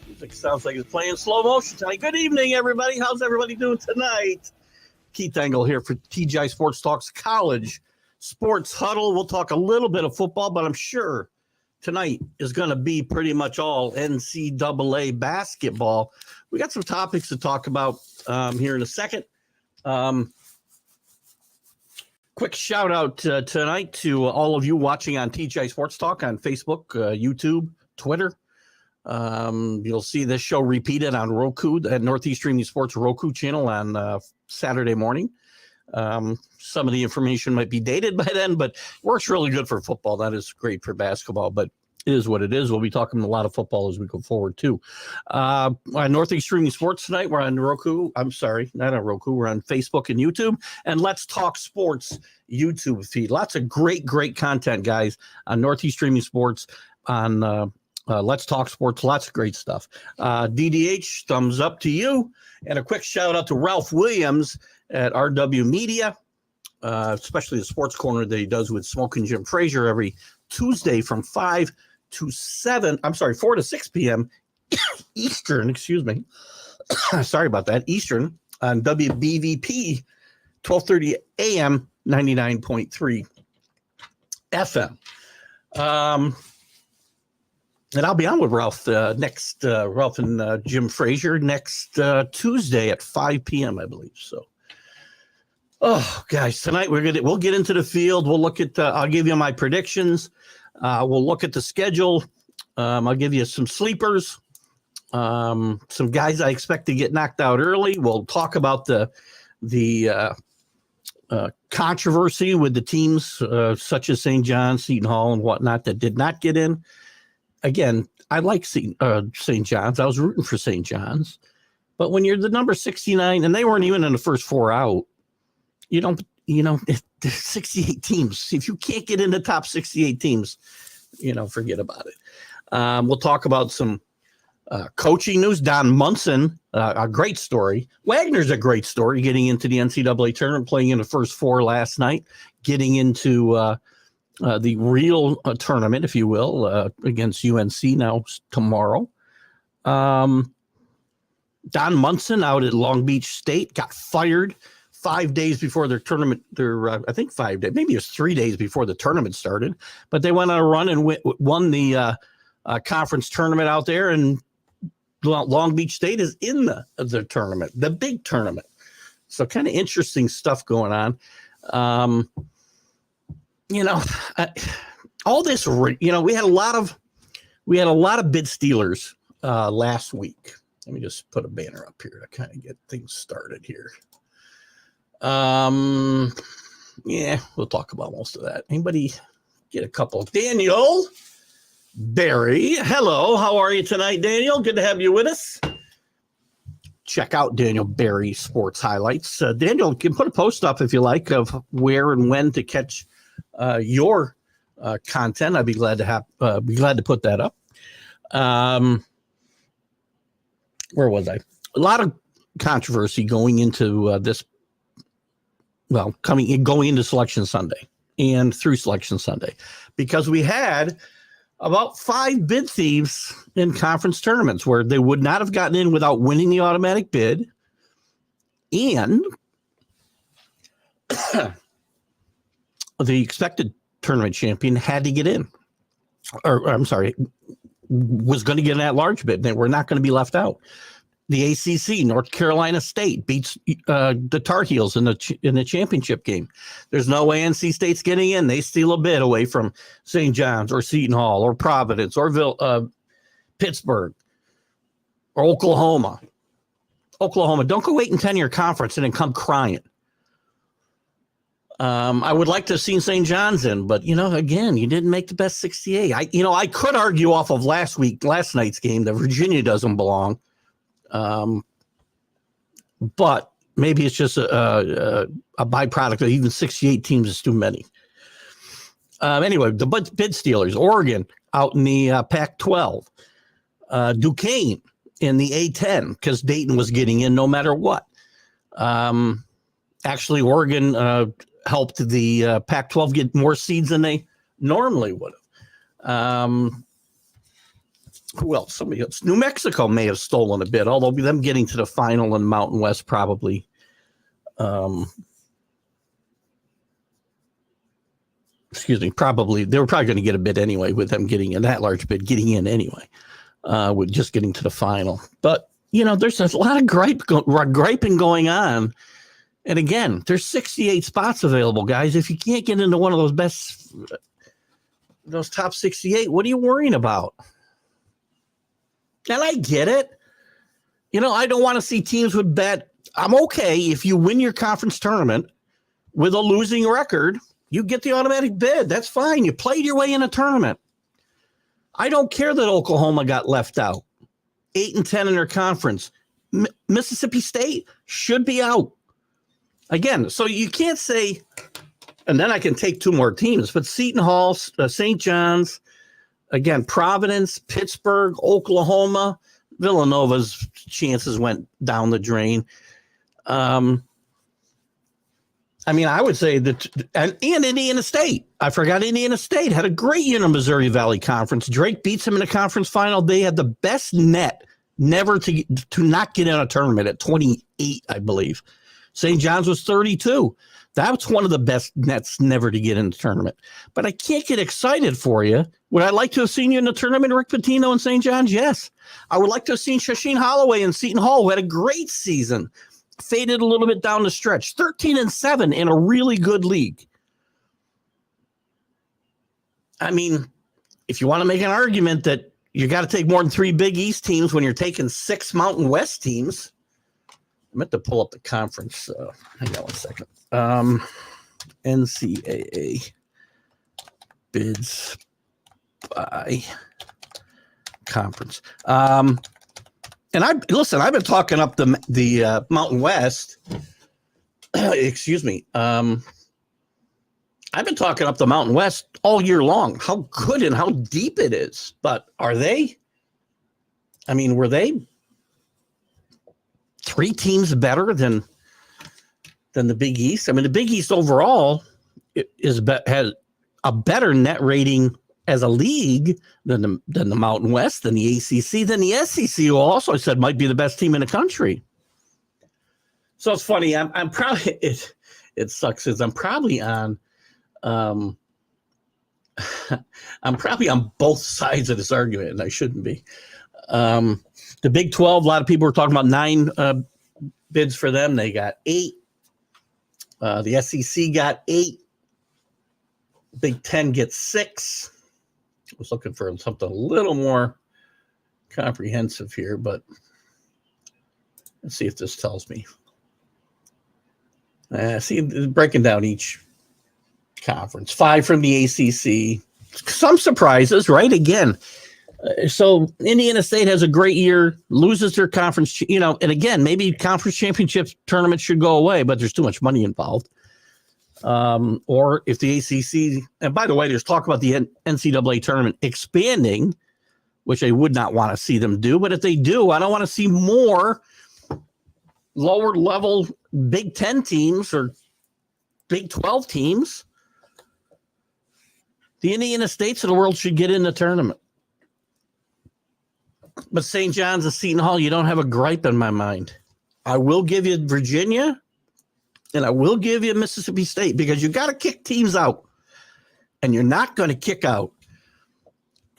Music sounds like it's playing slow motion tonight. Good evening, everybody. How's everybody doing tonight? Keith Engle here for TGI Sports Talks College Sports Huddle. We'll talk a little bit of football, but I'm sure tonight is going to be pretty much all NCAA basketball. We got some topics to talk about here in a second. Quick shout out tonight to all of you watching on TGI Sports Talk on Facebook, YouTube, Twitter. You'll see this show repeated on Roku at Northeast Streaming Sports Roku channel on Saturday morning. Some of the information might be dated by then, but works really good for football. That is great for basketball, but it is what it is. We'll be talking a lot of football as we go forward too. On Northeast Streaming Sports tonight, we're on Roku. I'm sorry, not on Roku. We're on Facebook and YouTube, and Let's Talk Sports YouTube feed. Lots of great content, guys, on Northeast Streaming Sports on Let's Talk Sports. Lots of great stuff. DDH, thumbs up to you. And a quick shout out to Ralph Williams at RW Media, especially the sports corner that he does with Smoking Jim Frazier every Tuesday from 4 to 6 p.m. Eastern, excuse me. Sorry about that. Eastern on WBVP, 12:30 a.m., 99.3 FM. And I'll be on with Ralph next, Ralph and Jim Frazier next Tuesday at 5 p.m., I believe. So, oh, guys, tonight we'll get into the field. We'll look at. I'll give you my predictions. We'll look at the schedule. I'll give you some sleepers. Some guys I expect to get knocked out early. We'll talk about the controversy with the teams such as St. John's, Seton Hall, and whatnot that did not get in. Again, I like St. John's. I was rooting for St. John's. But when you're the number 69, and they weren't even in the first four out, there's 68 teams. If you can't get in the top 68 teams, forget about it. We'll talk about some coaching news. Don Munson, a great story. Wagner's a great story, getting into the NCAA tournament, playing in the first four last night, getting into the real tournament, if you will, against UNC now tomorrow. Don Munson out at Long Beach State got fired 5 days before their tournament. I think 5 days, maybe it was 3 days before the tournament started. But they went on a run and won the conference tournament out there. And Long Beach State is in the tournament, the big tournament. So kind of interesting stuff going on. All this, we had a lot of bid stealers last week. Let me just put a banner up here to kind of get things started here. We'll talk about most of that. Anybody get a couple? Daniel Barry. Hello. How are you tonight, Daniel? Good to have you with us. Check out Daniel Barry Sports Highlights. Daniel, can put a post up if you like of where and when to catch your content. I'd be glad to put that up. Where was I? A lot of controversy going into going into Selection Sunday and through Selection Sunday, because we had about 5 bid thieves in conference tournaments where they would not have gotten in without winning the automatic bid, and the expected tournament champion had to get in, or I'm sorry, was going to get an at-large bid. They were not going to be left out. The ACC, North Carolina State beats the Tar Heels in the championship game. There's no way NC State's getting in. They steal a bid away from St. John's or Seton Hall or Providence or Pittsburgh or Oklahoma. Don't go 8-10 in your conference and then come crying. I would like to have seen St. John's in, but again, you didn't make the best 68. I could argue off of last night's game that Virginia doesn't belong. But maybe it's just a byproduct of even 68 teams is too many. Anyway, the bid stealers, Oregon out in the Pac-12, Duquesne in the A-10 because Dayton was getting in no matter what. Actually, Oregon helped the Pac-12 get more seeds than they normally would have. Who else? Somebody else. New Mexico may have stolen a bit, although them getting to the final in Mountain West probably. Probably they were probably going to get a bid anyway with them getting in that large bid, getting in anyway, with just getting to the final. But there's a lot of griping going on. And again, there's 68 spots available, guys. If you can't get into one of those top 68, what are you worrying about? And I get it. I don't want to see teams with bet. I'm okay if you win your conference tournament with a losing record, you get the automatic bid. That's fine. You played your way in a tournament. I don't care that Oklahoma got left out. 8-10 in their conference. Mississippi State should be out. Again, so you can't say, and then I can take two more teams, but Seton Hall, St. John's, again, Providence, Pittsburgh, Oklahoma, Villanova's chances went down the drain. I would say that, and Indiana State. I forgot Indiana State had a great year in the Missouri Valley Conference. Drake beats them in the conference final. They had the best net never to not get in a tournament at 28, I believe. St. John's was 32. That's one of the best nets never to get in the tournament. But I can't get excited for you. Would I like to have seen you in the tournament, Rick Pitino and St. John's? Yes. I would like to have seen Shasheen Holloway and Seton Hall, who had a great season. Faded a little bit down the stretch. 13-7 in a really good league. If you want to make an argument that you got to take more than 3 Big East teams when you're taking 6 Mountain West teams, I meant to pull up the conference. Hang on one second. NCAA bids by conference. And I've been talking up the Mountain West. Excuse me. I've been talking up the Mountain West all year long. How good and how deep it is. But are they? Were they 3 teams better than the Big East? The Big East overall has a better net rating as a league than the Mountain West, than the ACC, than the SEC, who also said might be the best team in the country. So it's funny. I'm probably it sucks is I'm probably on I'm probably on both sides of this argument, and I shouldn't be. The Big 12, a lot of people were talking about 9 bids for them. They got 8. The SEC got 8. Big 10 gets 6. I was looking for something a little more comprehensive here, but let's see if this tells me. See, breaking down each conference. 5 from the ACC. Some surprises, right? Again, so Indiana State has a great year, loses their conference, and again, maybe conference championship tournaments should go away, but there's too much money involved. Or if the ACC, and by the way, there's talk about the NCAA tournament expanding, which I would not want to see them do. But if they do, I don't want to see more lower level Big 10 teams or Big 12 teams. The Indiana States of the world should get in the tournament. But St. John's and Seton Hall, you don't have a gripe in my mind. I will give you Virginia, and I will give you Mississippi State, because you got to kick teams out. And you're not going to kick out,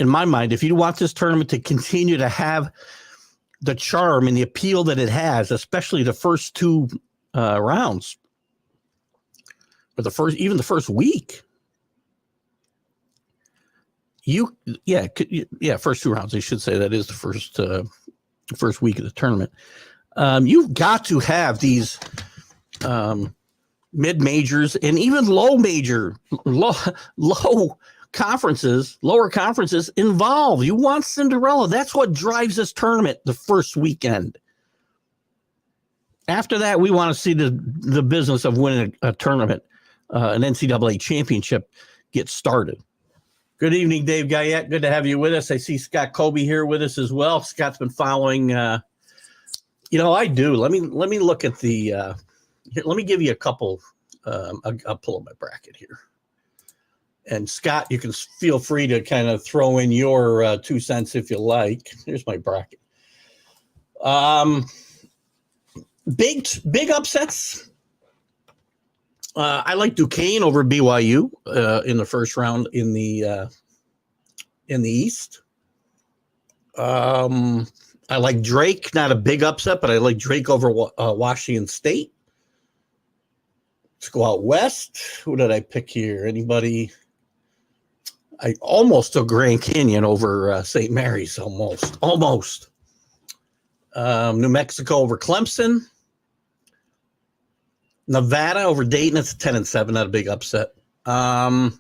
in my mind, if you want this tournament to continue to have the charm and the appeal that it has, especially the first 2 rounds, or even the first week. First 2 rounds. I should say that is the first week of the tournament. You've got to have these mid-majors and even lower conferences involved. You want Cinderella. That's what drives this tournament the first weekend. After that, we want to see the business of winning a tournament, an NCAA championship, get started. Good evening, Dave Guyette. Good to have you with us. I see Scott Colby here with us as well. Scott's been following. I do. Let me look at the. Let me give you a couple. I'll pull up my bracket here. And Scott, you can feel free to kind of throw in your 2 cents if you like. Here's my bracket. Big upsets. I like Duquesne over BYU in the first round in the East. I like Drake, not a big upset, but I like Drake over Washington State. Let's go out west. Who did I pick here? Anybody? I almost took Grand Canyon over St. Mary's. Almost. New Mexico over Clemson. Nevada over Dayton. It's 10-7, not a big upset. Colorado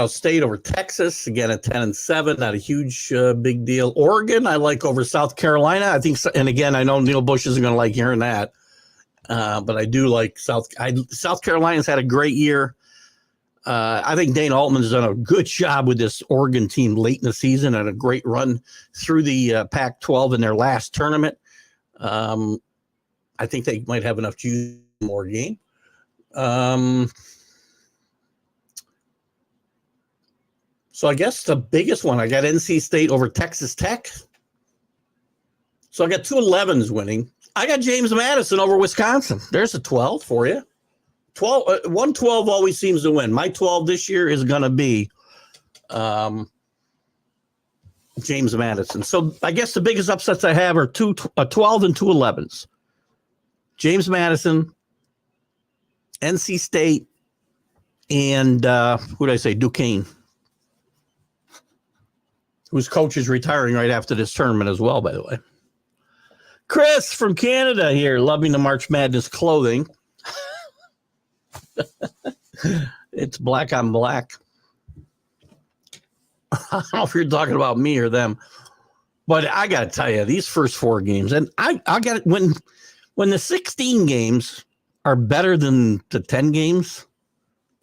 State over Texas, again at 10-7, not a huge big deal. Oregon, I like over South Carolina. I think, and again, I know Neil Bush isn't going to like hearing that, but I do like South Carolina's had a great year. I think Dana Altman's done a good job with this Oregon team late in the season and a great run through the Pac-12 in their last tournament. I think they might have enough juice in more game. So I guess the biggest one, I got NC State over Texas Tech. So I got 2 11s winning. I got James Madison over Wisconsin. There's a 12 for you. 112 always seems to win. My 12 this year is going to be James Madison. So I guess the biggest upsets I have are 12 and 2 11s. James Madison, NC State, and who did I say? Duquesne, whose coach is retiring right after this tournament as well, by the way. Chris from Canada here, loving the March Madness clothing. It's black on black. I don't know if you're talking about me or them, but I got to tell you, these first 4 games, and I got it when the 16 games are better than the 10 games.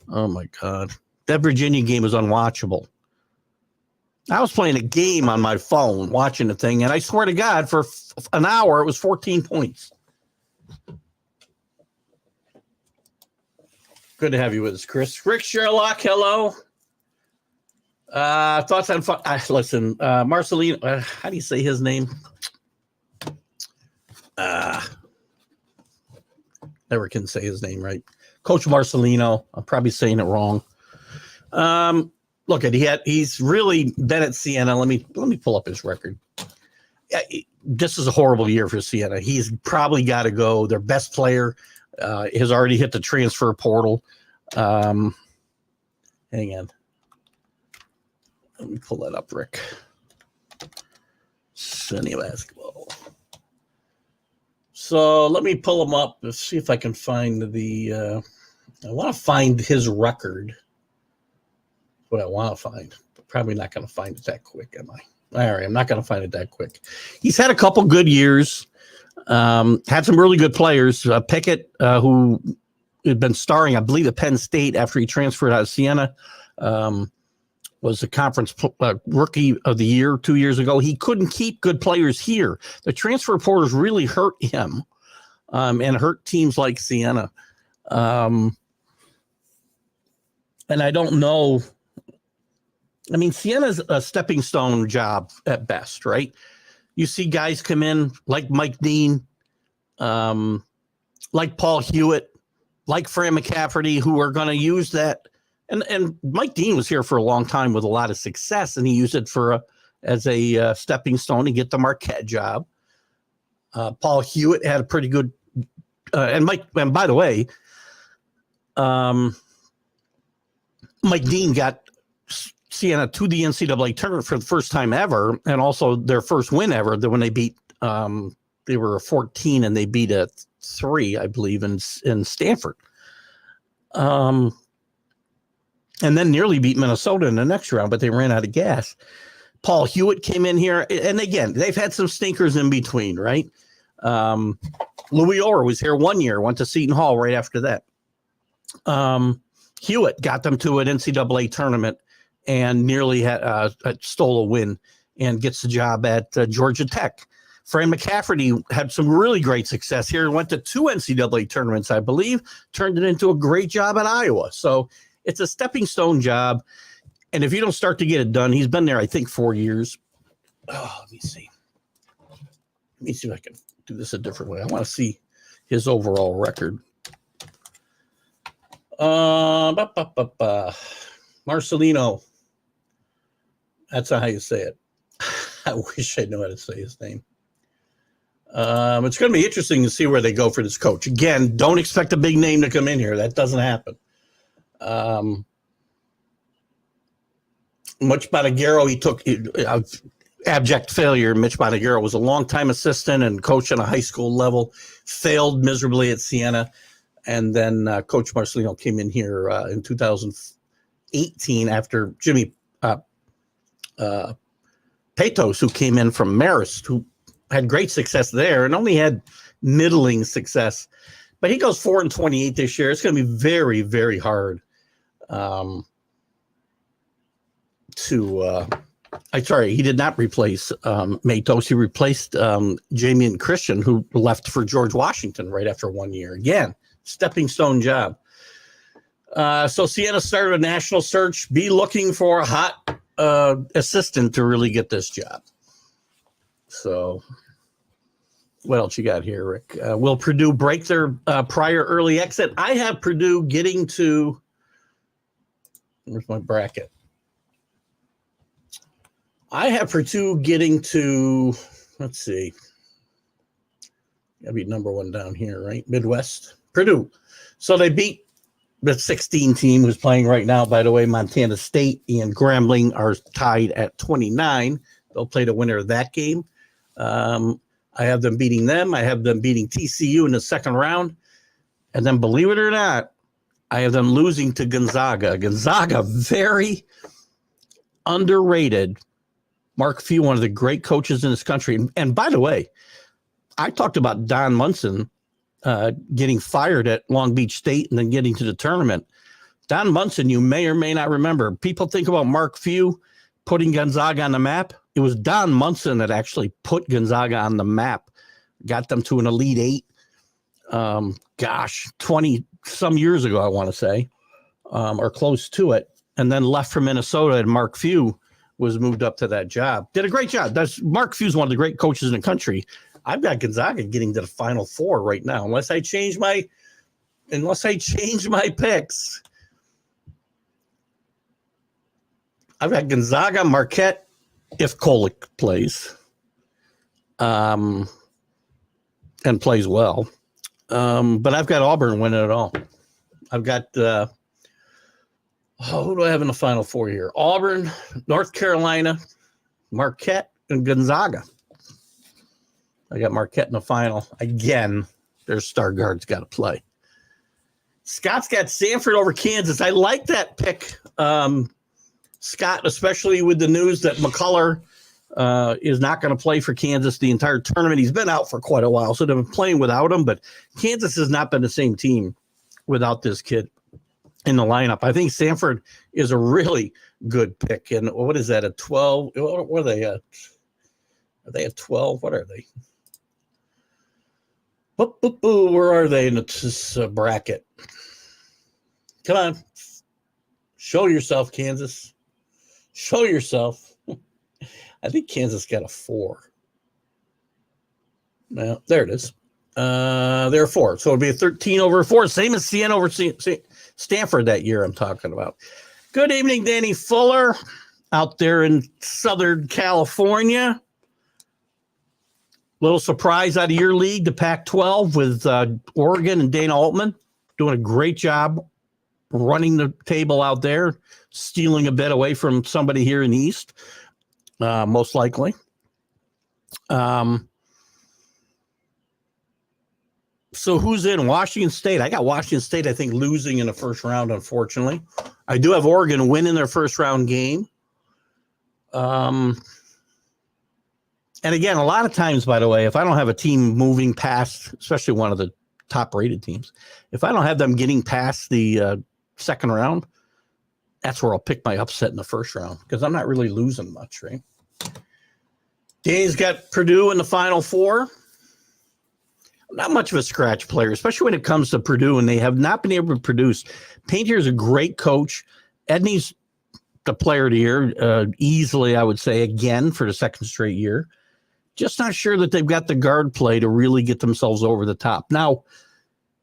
Oh my God, that Virginia game is unwatchable. I was playing a game on my phone, watching the thing, and I swear to God, for an hour, it was 14 points. Good to have you with us, Chris. Rick Sherlock, hello. Thoughts on fun? Listen, Marcelino, how do you say his name? Never can say his name right. Coach Marcelino. I'm probably saying it wrong. Look, he's really been at Siena. Let me pull up his record. This is a horrible year for Siena. He's probably got to go. Their best player has already hit the transfer portal. Hang on. Let me pull that up, Rick. Siena basketball. So let me pull him up. Let's see if I can find I want to find his record. What I want to find. But probably not going to find it that quick, am I? All right, I'm not going to find it that quick. He's had a couple good years. Had some really good players. Pickett, who had been starring, I believe, at Penn State after he transferred out of Siena, was the conference rookie of the year 2 years ago. He couldn't keep good players here. The transfer portals really hurt him and hurt teams like Siena. And I don't know. I mean, Siena's a stepping stone job at best, right? You see guys come in like Mike Dean, like Paul Hewitt, like Fran McCafferty, who are going to use that. And Mike Dean was here for a long time with a lot of success, and he used it as a stepping stone to get the Marquette job. Paul Hewitt had a pretty good, and by the way, Mike Dean got Siena to the NCAA tournament for the first time ever, and also their first win ever. When they beat, they were a 14 and they beat a 3, I believe, in Stanford. And then nearly beat Minnesota in the next round, but they ran out of gas. Paul Hewitt came in here, and again, they've had some stinkers in between, right? Louis Orr was here 1 year, went to Seton Hall right after that. Hewitt got them to an NCAA tournament and nearly stole a win and gets the job at Georgia Tech. Fran McCafferty had some really great success here, went to 2 NCAA tournaments, I believe, turned it into a great job at Iowa. So It's a stepping stone job. And if you don't start to get it done, he's been there, I think, 4 years. Oh, let me see. Let me see if I can do this a different way. I want to see his overall record. Marcelino. That's not how you say it. I wish I knew how to say his name. It's going to be interesting to see where they go for this coach. Again, don't expect a big name to come in here. That doesn't happen. Mitch Bonagero, he took abject failure. Mitch Bonagero was a longtime assistant and coach on a high school level, failed miserably at Siena. And then Coach Marcelino came in here in 2018 after Jimmy Paytos, who came in from Marist, who had great success there and only had middling success. But he goes 4-28 this year. It's going to be very, very hard he did not replace Matos. He replaced Jamian Christian, who left for George Washington right after 1 year. Again, stepping stone job. So Siena started a national search. Be looking for a hot assistant to really get this job. So what else you got here, Rick? Will Purdue break their prior early exit? I have Purdue getting to, where's my bracket? I have Purdue getting to, let's see. Gotta be number one down here, right? Midwest. Purdue. So they beat the 16 team who's playing right now, by the way. Montana State and Grambling are tied at 29. They'll play the winner of that game. I have them beating them. I have them beating TCU in the second round. And then, believe it or not, I have them losing to Gonzaga. Gonzaga, very underrated. Mark Few, one of the great coaches in this country. And by the way, I talked about Don Munson getting fired at Long Beach State and then getting to the tournament. Don Munson, you may or may not remember. People think about Mark Few putting Gonzaga on the map. It was Don Munson that actually put Gonzaga on the map, got them to an Elite Eight. 20-some years ago, I want to say, or close to it, and then left for Minnesota, and Mark Few was moved up to that job. Did a great job. Mark Few's one of the great coaches in the country. I've got Gonzaga getting to the Final Four right now, unless I change my picks. I've got Gonzaga, Marquette, if Kolek plays, and plays well. But I've got Auburn winning it all. I've got who do I have in the Final Four here? Auburn, North Carolina, Marquette, and Gonzaga. I got Marquette in the final. Again, their star guard's got to play. Scott's got Samford over Kansas. I like that pick, Scott, especially with the news that McCullough is not going to play for Kansas the entire tournament. He's been out for quite a while, so they've been playing without him. But Kansas has not been the same team without this kid in the lineup. I think Samford is a really good pick. And what is that, a 12? What are they at? Are they at 12? What are they? Where are they in this bracket? Come on. Show yourself, Kansas. Show yourself. I think Kansas got a 4. Well, there it is. They're 4. So it'd be a 13 over 4. Same as Siena over Stanford that year I'm talking about. Good evening, Danny Fuller, out there in Southern California. Little surprise out of your league, the Pac-12, with Oregon and Dana Altman doing a great job running the table out there, stealing a bit away from somebody here in the East, most likely. So who's in? Washington State. I got Washington State, I think, losing in the first round, unfortunately. I do have Oregon winning their first round game. And again, a lot of times, by the way, if I don't have a team moving past, especially one of the top-rated teams, if I don't have them getting past the second round, that's where I'll pick my upset in the first round because I'm not really losing much, right? Danny's got Purdue in the Final Four. not much of a scratch player, especially when it comes to Purdue, and they have not been able to produce. Painter is a great coach. Edney's the player of the year, easily, I would say, again for the second straight year. Just not sure that they've got the guard play to really get themselves over the top. Now,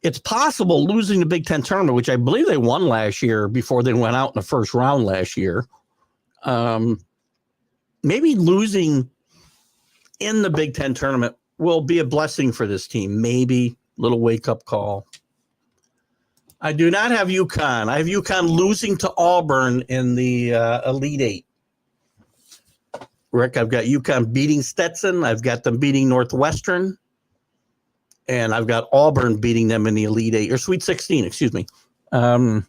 it's possible losing the Big Ten tournament, which I believe they won last year before they went out in the first round last year. Maybe losing in the Big Ten tournament will be a blessing for this team. Maybe a little wake-up call. I do not have UConn. I have UConn losing to Auburn in the Elite Eight. Rick, I've got UConn beating Stetson. I've got them beating Northwestern. And I've got Auburn beating them in the Elite Eight, or Sweet 16, excuse me. Auburn's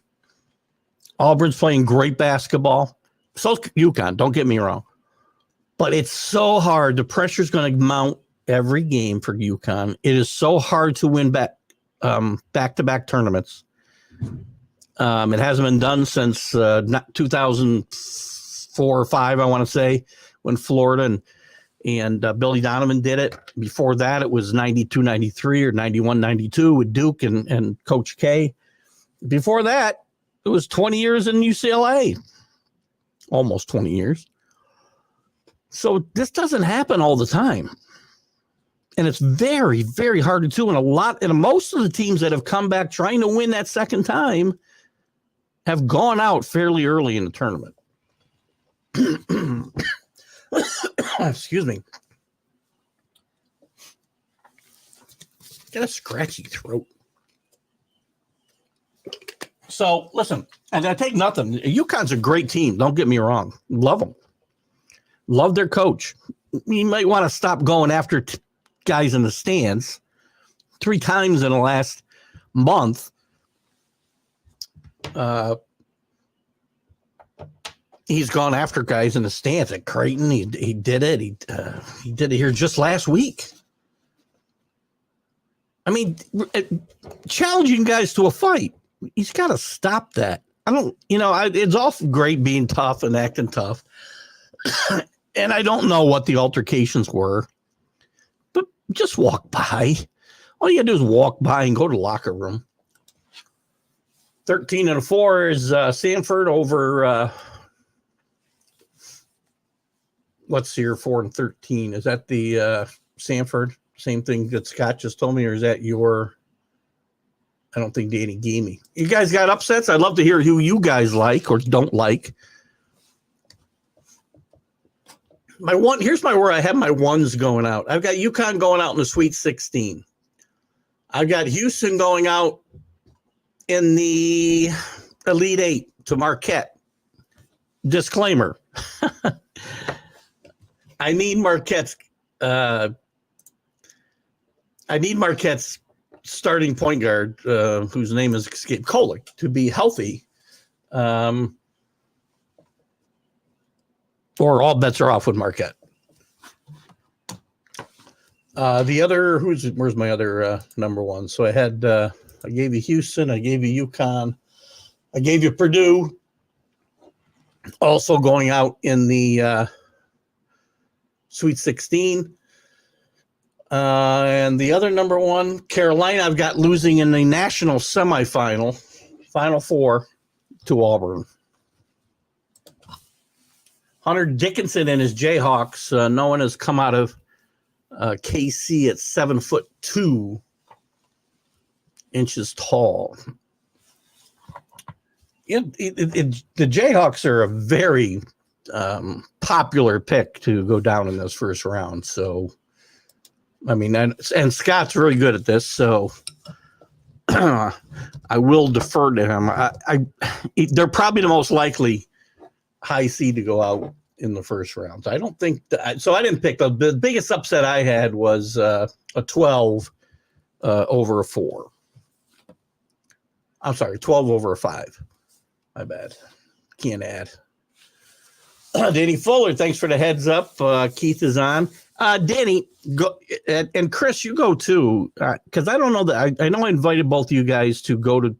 playing great basketball. So's UConn, don't get me wrong. But it's so hard. The pressure's going to mount every game for UConn. It is so hard to win back-to-back tournaments. It hasn't been done since 2004 or 5, I want to say, when Florida and Billy Donovan did it. Before that, it was 92-93 or 91-92 with Duke and Coach K. Before that, it was 20 years in UCLA. Almost 20 years. So this doesn't happen all the time. And it's very, very hard to do. And most of the teams that have come back trying to win that second time have gone out fairly early in the tournament. Excuse me. Got a scratchy throat. So, listen, and I take nothing. UConn's a great team. Don't get me wrong. Love them. Love their coach. You might want to stop going after guys in the stands. 3 times in the last month. He's gone after guys in the stands at Creighton. He did it. He did it here just last week. I mean, challenging guys to a fight. He's got to stop that. It's all great being tough and acting tough. And I don't know what the altercations were, but just walk by. All you got to do is walk by and go to the locker room. 13-4 is Sanford over. What's your 4-13? Is that the Sanford? Same thing that Scott just told me, or is that your? I don't think Danny gave me. You guys got upsets? I'd love to hear who you guys like or don't like. Here's where I have my ones going out. I've got UConn going out in the Sweet 16. I've got Houston going out in the Elite Eight to Marquette. Disclaimer. I need Marquette's starting point guard, whose name is escaped, Kolick, to be healthy. Or all bets are off with Marquette. The other, where's my other number one? So I had, I gave you Houston, I gave you UConn, I gave you Purdue, also going out in the Sweet 16. And the other number one, Carolina, I've got losing in the national semifinal, Final Four to Auburn. Hunter Dickinson and his Jayhawks, no one has come out of KC at 7'2" tall. The Jayhawks are a very popular pick to go down in this first round. So, I mean, and Scott's really good at this, so I will defer to him. They're probably the most likely high seed to go out in the first round. So I don't think so. I didn't pick the biggest upset I had was a 12 over a 4. I'm sorry, 12 over a 5. My bad. Can't add. Danny Fuller, thanks for the heads up. Keith is on. Danny, go, and Chris, you go too, because I don't know that I know I invited both of you guys to go to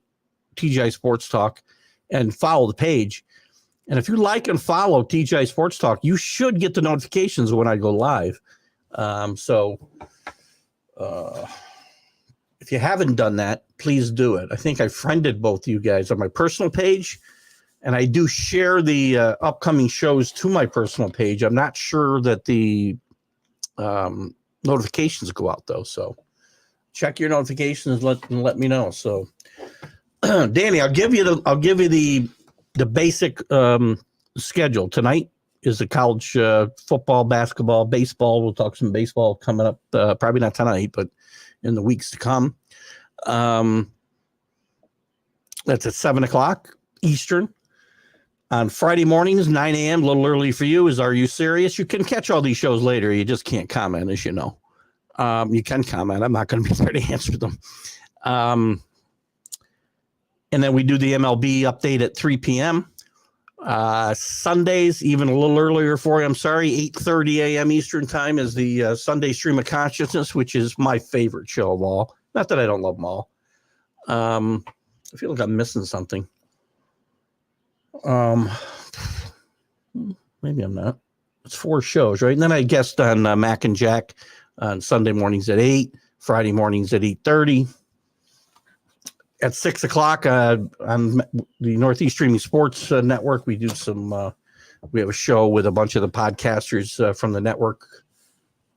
TGI Sports Talk and follow the page. And if you like and follow TGI Sports Talk, you should get the notifications when I go live. if you haven't done that, please do it. I think I friended both you guys on my personal page, and I do share the upcoming shows to my personal page. I'm not sure that the notifications go out though, so check your notifications and let me know. So, Danny, I'll give you the basic schedule. Tonight is the college football, basketball, baseball. We'll talk some baseball coming up. Probably not tonight, but in the weeks to come. That's at 7:00 Eastern. On Friday mornings, 9 a.m., a little early for you, is Are You Serious? You can catch all these shows later. You just can't comment, as you know. You can comment. I'm not going to be there to answer them. And then we do the MLB update at 3 p.m. Sundays, even a little earlier for you. I'm sorry, 8:30 a.m. Eastern time is the Sunday Stream of Consciousness, which is my favorite show of all. Not that I don't love them all. I feel like I'm missing something. Maybe I'm not. It's 4 shows, right? And then I guest on Mac and Jack on Sunday mornings at 8, Friday mornings at 8:30. At 6:00 on the Northeast Streaming Sports Network, we do we have a show with a bunch of the podcasters from the network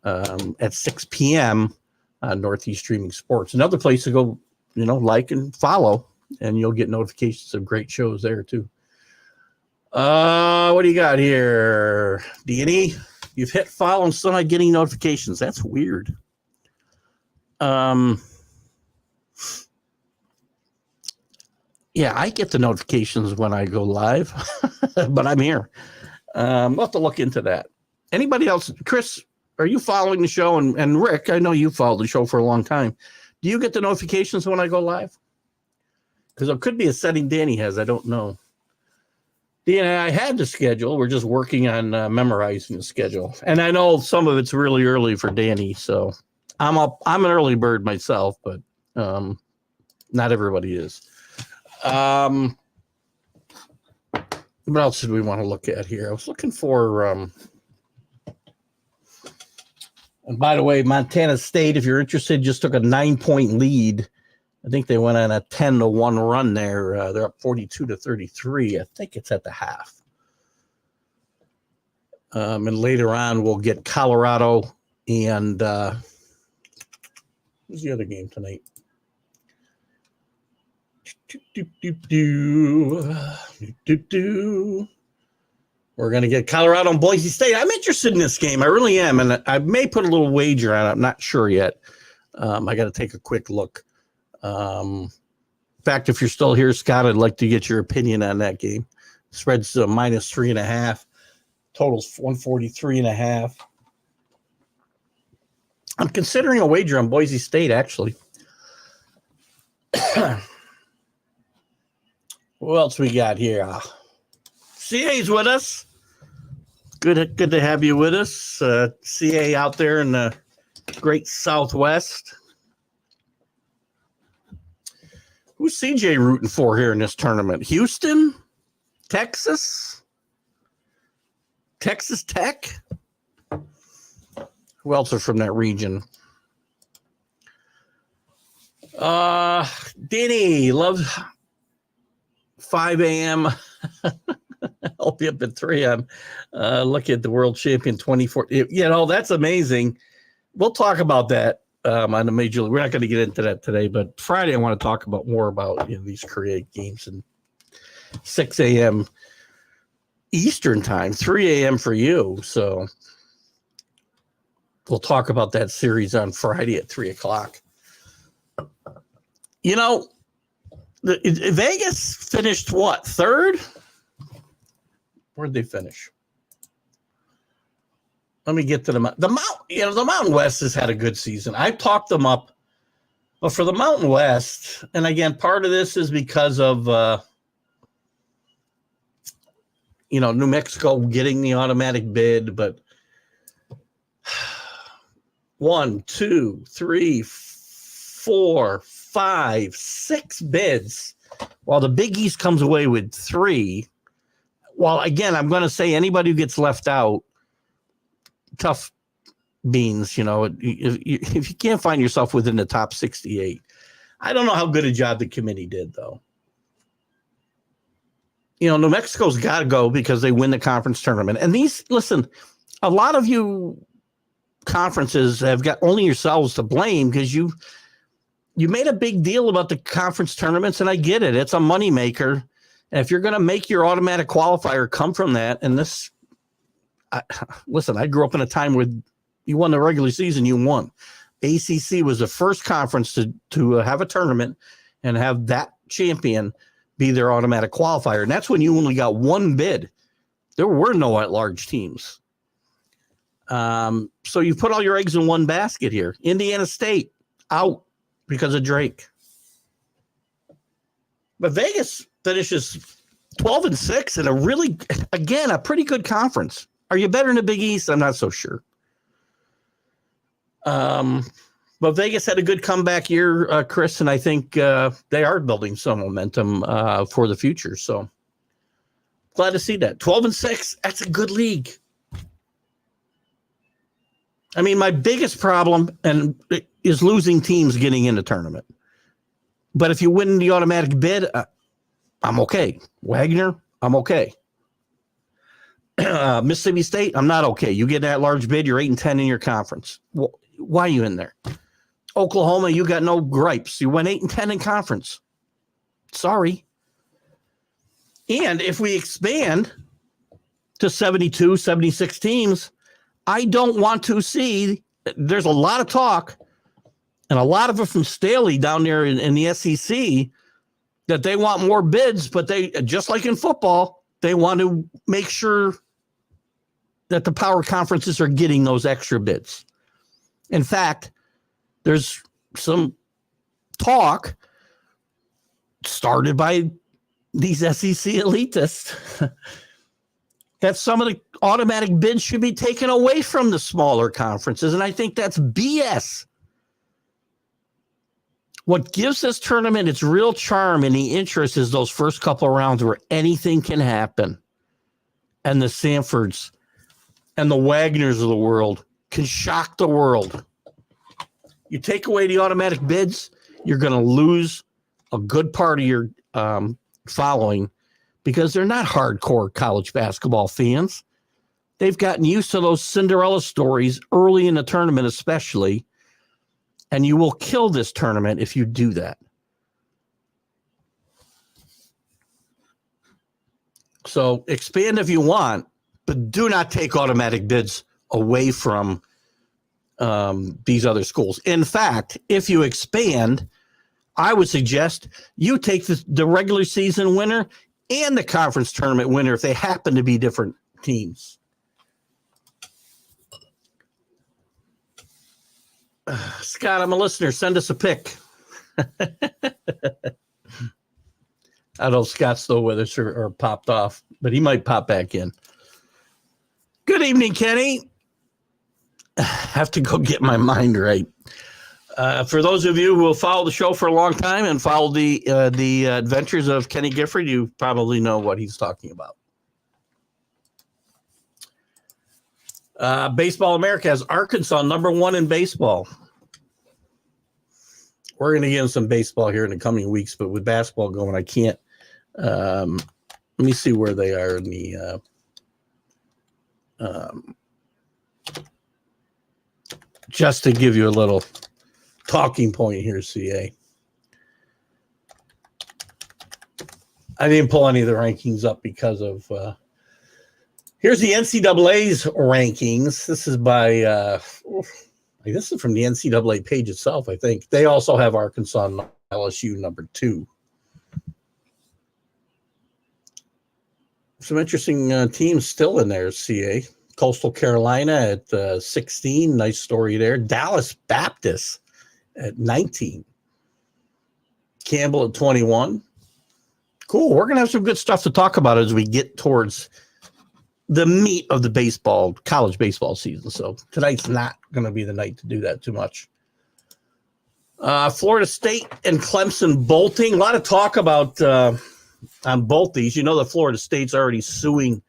at 6 p.m. on Northeast Streaming Sports. Another place to go, like and follow, and you'll get notifications of great shows there too. What do you got here? D&E, you've hit follow and still not getting notifications. That's weird. Yeah, I get the notifications when I go live, but I'm here. We'll have to look into that. Anybody else? Chris, are you following the show? And Rick, I know you followed the show for a long time. Do you get the notifications when I go live? Because it could be a setting Danny has. I don't know. Danny, I had the schedule. We're just working on memorizing the schedule. And I know some of it's really early for Danny, so I'm an early bird myself, but not everybody is. What else did we want to look at here? I was looking for and by the way, Montana State, if you're interested, just took a 9-point lead. I think they went on a 10-1 run there. They're up 42-33. I think it's at the half. And later on, we'll get Colorado and who's the other game tonight? We're going to get Colorado and Boise State. I'm interested in this game. I really am. And I may put a little wager on it. I'm not sure yet. I got to take a quick look. In fact, if you're still here, Scott, I'd like to get your opinion on that game. Spread's -3.5. Total's 143.5. I'm considering a wager on Boise State, actually. What else we got here? CA's with us. Good to have you with us. CA out there in the great Southwest. Who's CJ rooting for here in this tournament? Houston? Texas? Texas Tech? Who else are from that region? Danny, love 5 a.m. I'll be up at 3 a.m. Look at the world champion 24. That's amazing. We'll talk about that on the major league. We're not going to get into that today, but Friday I want to talk about more about these create games and 6 a.m. Eastern time, 3 a.m. for you. So we'll talk about that series on Friday at 3:00. Vegas finished what? 3rd? Where'd they finish? Let me get to the Mountain West has had a good season. I talked them up, but for the Mountain West, and again, part of this is because of New Mexico getting the automatic bid, but 1, 2, 3, 4, 5, 6 bids, while the Big East comes away with 3. Well, again, I'm going to say anybody who gets left out, tough beans. If you can't find yourself within the top 68, I don't know how good a job the committee did, though. New Mexico's got to go because they win the conference tournament. And listen, a lot of you conferences have got only yourselves to blame because you made a big deal about the conference tournaments, and I get it. It's a moneymaker. And if you're going to make your automatic qualifier come from that, and listen, I grew up in a time where you won the regular season, you won. ACC was the first conference to have a tournament and have that champion be their automatic qualifier. And that's when you only got one bid. There were no at-large teams. So you put all your eggs in one basket here. Indiana State, out because of Drake. But Vegas finishes 12-6 in a pretty good conference. Are you better in the Big East? I'm not so sure. But Vegas had a good comeback year, Chris, and I think they are building some momentum for the future. So glad to see that. 12-6, that's a good league. I mean, my biggest problem is losing teams getting in the tournament. But if you win the automatic bid, I'm okay. Wagner, I'm okay. Mississippi State, I'm not okay. You get that large bid, you're 8-10 in your conference. Why are you in there? Oklahoma, you got no gripes. You went 8-10 in conference. Sorry. And if we expand to 72, 76 teams, I don't want to see, there's a lot of talk, and a lot of it from Staley down there in the SEC, that they want more bids, but they, just like in football, they want to make sure that the power conferences are getting those extra bids. In fact, there's some talk started by these SEC elitists that some of the automatic bids should be taken away from the smaller conferences. And I think that's BS. What gives this tournament its real charm and the interest is those first couple of rounds where anything can happen. And the Sanfords and the Wagners of the world can shock the world. You take away the automatic bids, you're going to lose a good part of your following because they're not hardcore college basketball fans. They've gotten used to those Cinderella stories early in the tournament, especially, and you will kill this tournament if you do that. So expand if you want, but do not take automatic bids away from these other schools. In fact, if you expand, I would suggest you take the regular season winner and the conference tournament winner if they happen to be different teams. Scott, I'm a listener. Send us a pic. I don't know if Scott's still with us or popped off, but he might pop back in. Good evening, Kenny. Have to go get my mind right. For those of you who will follow the show for a long time and follow the adventures of Kenny Gifford, you probably know what he's talking about. Baseball America has Arkansas #1 in baseball. We're going to get into some baseball here in the coming weeks, but with basketball going, I can't. Let me see where they are in the just to give you a little talking point here, CA. I didn't pull any of the rankings up because of here's the NCAA's rankings. This is by this is from the NCAA page itself, I think. They also have Arkansas and LSU #2. Some interesting teams still in there, CA. Coastal Carolina at 16. Nice story there. Dallas Baptist at 19. Campbell at 21. Cool. We're going to have some good stuff to talk about as we get towards the meat of the college baseball season. So tonight's not going to be the night to do that too much. Florida State and Clemson bolting. A lot of talk about on both these. You know that Florida State's already suing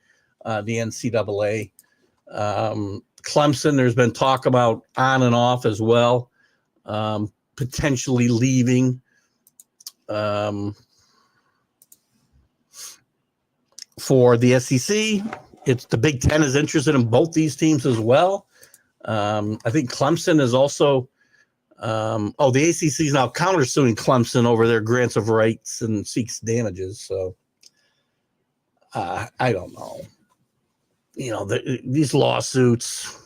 the NCAA. Clemson, there's been talk about on and off as well, potentially leaving For the SEC, it's the Big Ten is interested in both these teams as well. I think Clemson is also. The ACC is now countersuing Clemson over their grants of rights and seeks damages. So I don't know. These lawsuits.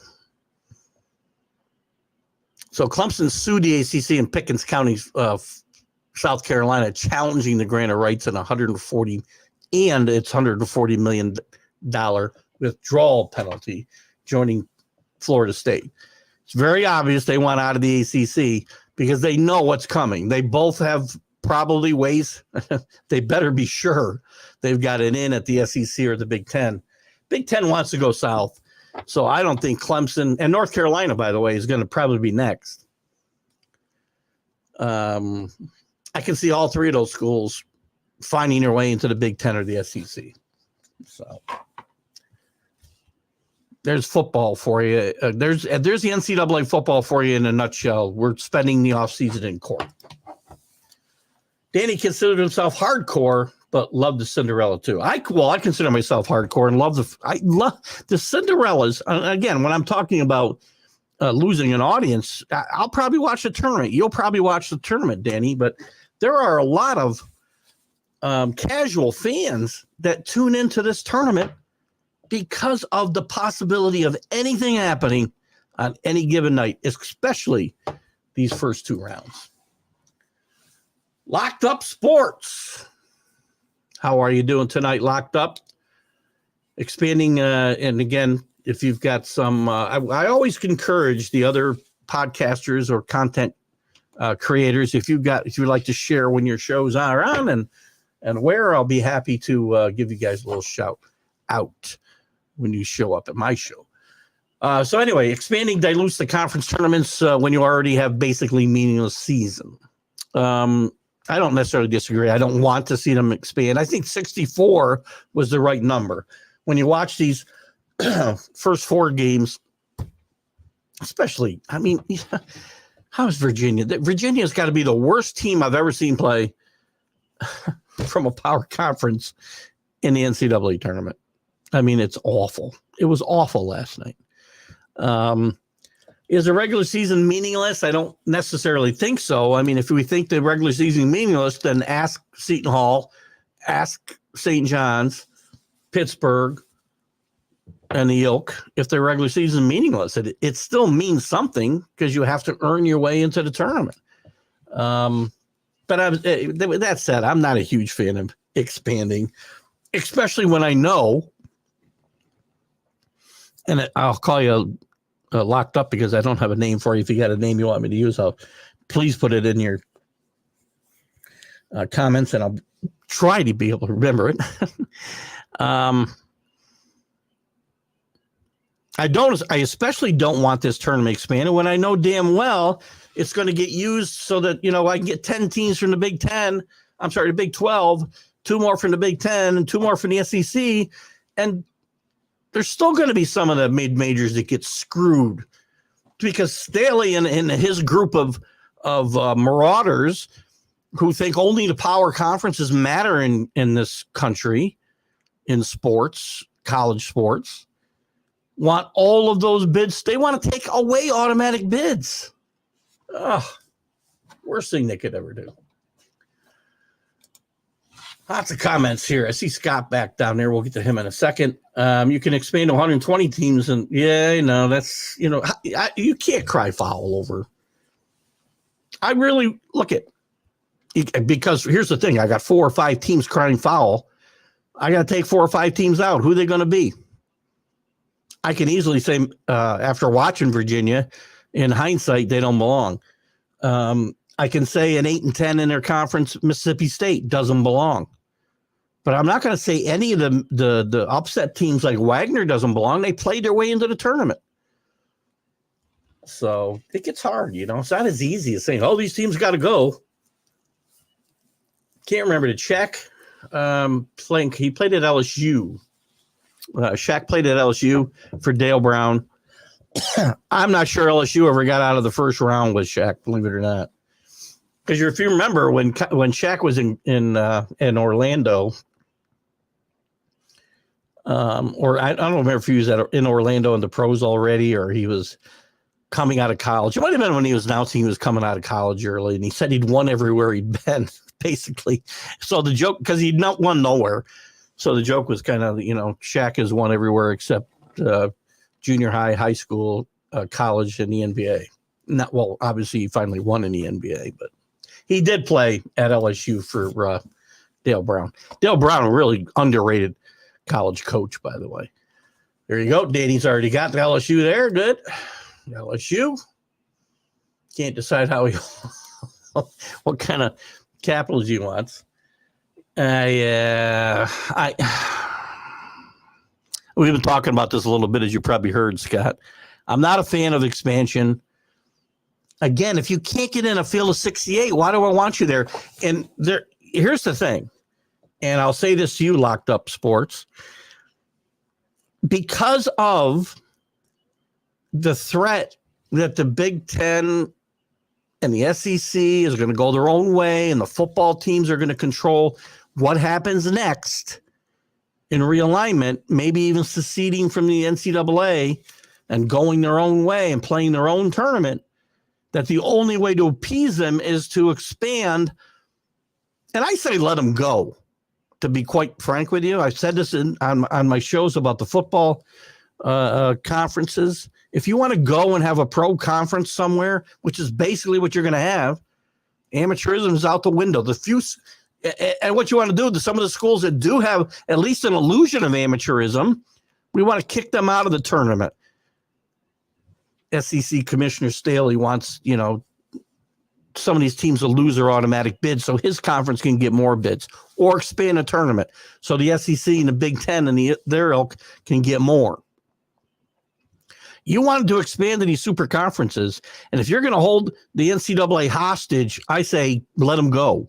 So Clemson sued the ACC in Pickens County, South Carolina, challenging the grant of rights and its $140 million withdrawal penalty, joining Florida State. It's very obvious they want out of the ACC because they know what's coming. They both have probably ways. They better be sure they've got an in at the SEC or the Big Ten. Big Ten wants to go south. So I don't think Clemson and North Carolina, by the way, is going to probably be next. I can see all three of those schools finding their way into the Big Ten or the SEC. So there's football for you. There's the NCAA football for you in a nutshell. We're spending the offseason in court. Danny considered himself hardcore, but loved the Cinderella too. I consider myself hardcore and love the Cinderellas. Again, when I'm talking about losing an audience, I'll probably watch the tournament. You'll probably watch the tournament, Danny. But there are a lot of casual fans that tune into this tournament because of the possibility of anything happening on any given night, especially these first two rounds. Locked Up Sports. How are you doing tonight, Locked Up? Expanding, and again, if you've got some, I always encourage the other podcasters or content creators, if you'd like to share when your shows are on and where, I'll be happy to give you guys a little shout out when you show up at my show. So anyway, expanding dilutes the conference tournaments when you already have basically meaningless season. I don't necessarily disagree. I don't want to see them expand. I think 64 was the right number. When you watch these first four games, especially, I mean, how's Virginia? Virginia's got to be the worst team I've ever seen play from a power conference in the NCAA tournament. I mean, it's awful. It was awful last night. Is the regular season meaningless? I don't necessarily think so. I mean, if we think the regular season is meaningless, then ask Seton Hall, ask St. John's, Pittsburgh, and the Ilk if their regular season is meaningless. It still means something because you have to earn your way into the tournament. But that said, I'm not a huge fan of expanding, especially when I know, and I'll call you Locked Up because I don't have a name for you. If you got a name you want me to use, please put it in your comments and I'll try to be able to remember it. I especially don't want this tournament expanded when I know damn well it's going to get used so that, I can get 10 teams from the Big 10. I'm sorry, the Big 12, 2 more from the Big 10 and 2 more from the SEC. And there's still going to be some of the mid-majors that get screwed because Staley and his group of marauders who think only the power conferences matter in this country, in sports, college sports, want all of those bids. They want to take away automatic bids. Worst thing they could ever do. Lots of comments here. I see Scott back down there. We'll get to him in a second. You can expand to 120 teams, and that's you can't cry foul over. I really look at because here's the thing: I got 4 or 5 teams crying foul. I got to take 4 or 5 teams out. Who are they going to be? I can easily say after watching Virginia, in hindsight, they don't belong. I can say an 8 and 10 in their conference, Mississippi State doesn't belong. But I'm not going to say any of the upset teams like Wagner doesn't belong. They played their way into the tournament. So it gets hard, It's not as easy as saying, these teams got to go. Can't remember to check. He played at LSU. Shaq played at LSU for Dale Brown. I'm not sure LSU ever got out of the first round with Shaq, believe it or not. Because if you remember when Shaq was in Orlando, or I don't remember if he was in Orlando in the pros already, or he was coming out of college. It might have been when he was announcing he was coming out of college early, and he said he'd won everywhere he'd been, basically. So the joke, because he'd not won nowhere, so the joke was kind of, Shaq has won everywhere except junior high, high school, college, and the NBA. Obviously he finally won in the NBA, but he did play at LSU for Dale Brown. Dale Brown, a really underrated college coach, by the way. There you go. Danny's already got the LSU there. Good. LSU. Can't decide how he what kind of capitals he wants. We've been talking about this a little bit, as you probably heard, Scott. I'm not a fan of expansion. Again, if you can't get in a field of 68, why do I want you there? And here's the thing, and I'll say this to you, Locked Up Sports. Because of the threat that the Big Ten and the SEC is going to go their own way, and the football teams are going to control what happens next in realignment, maybe even seceding from the NCAA and going their own way and playing their own tournament, that the only way to appease them is to expand. And I say let them go, to be quite frank with you. I've said this on my shows about the football conferences. If you want to go and have a pro conference somewhere, which is basically what you're going to have, amateurism is out the window. And what you want to do to some of the schools that do have at least an illusion of amateurism, we want to kick them out of the tournament. SEC Commissioner Staley wants, some of these teams to lose their automatic bid so his conference can get more bids, or expand a tournament so the SEC and the Big Ten and their ilk can get more. You want to expand in these super conferences, and if you're going to hold the NCAA hostage, I say let them go.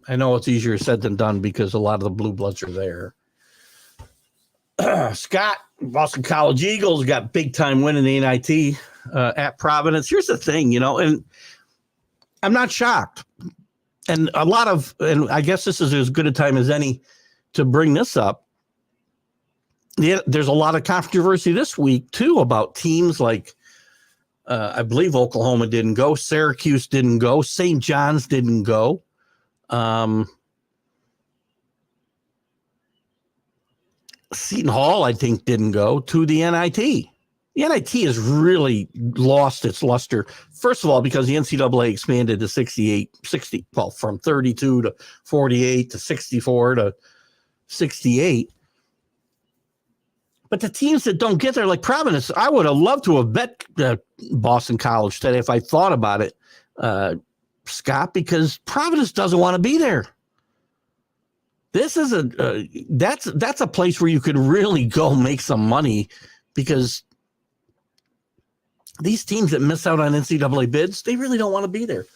I know it's easier said than done because a lot of the blue bloods are there. Scott, Boston College Eagles got big time win in the NIT at Providence. Here's the thing, and I'm not shocked. And I guess this is as good a time as any to bring this up. There's a lot of controversy this week too about teams like I believe Oklahoma didn't go, Syracuse didn't go, St. John's didn't go. Seton Hall, I think, didn't go to the NIT. The NIT has really lost its luster. First of all, because the NCAA expanded to 60, from 32 to 48 to 64 to 68. But the teams that don't get there, like Providence, I would have loved to have bet Boston College today if I thought about it, Scott, because Providence doesn't want to be there. This is that's a place where you could really go make some money, because these teams that miss out on NCAA bids, they really don't want to be there.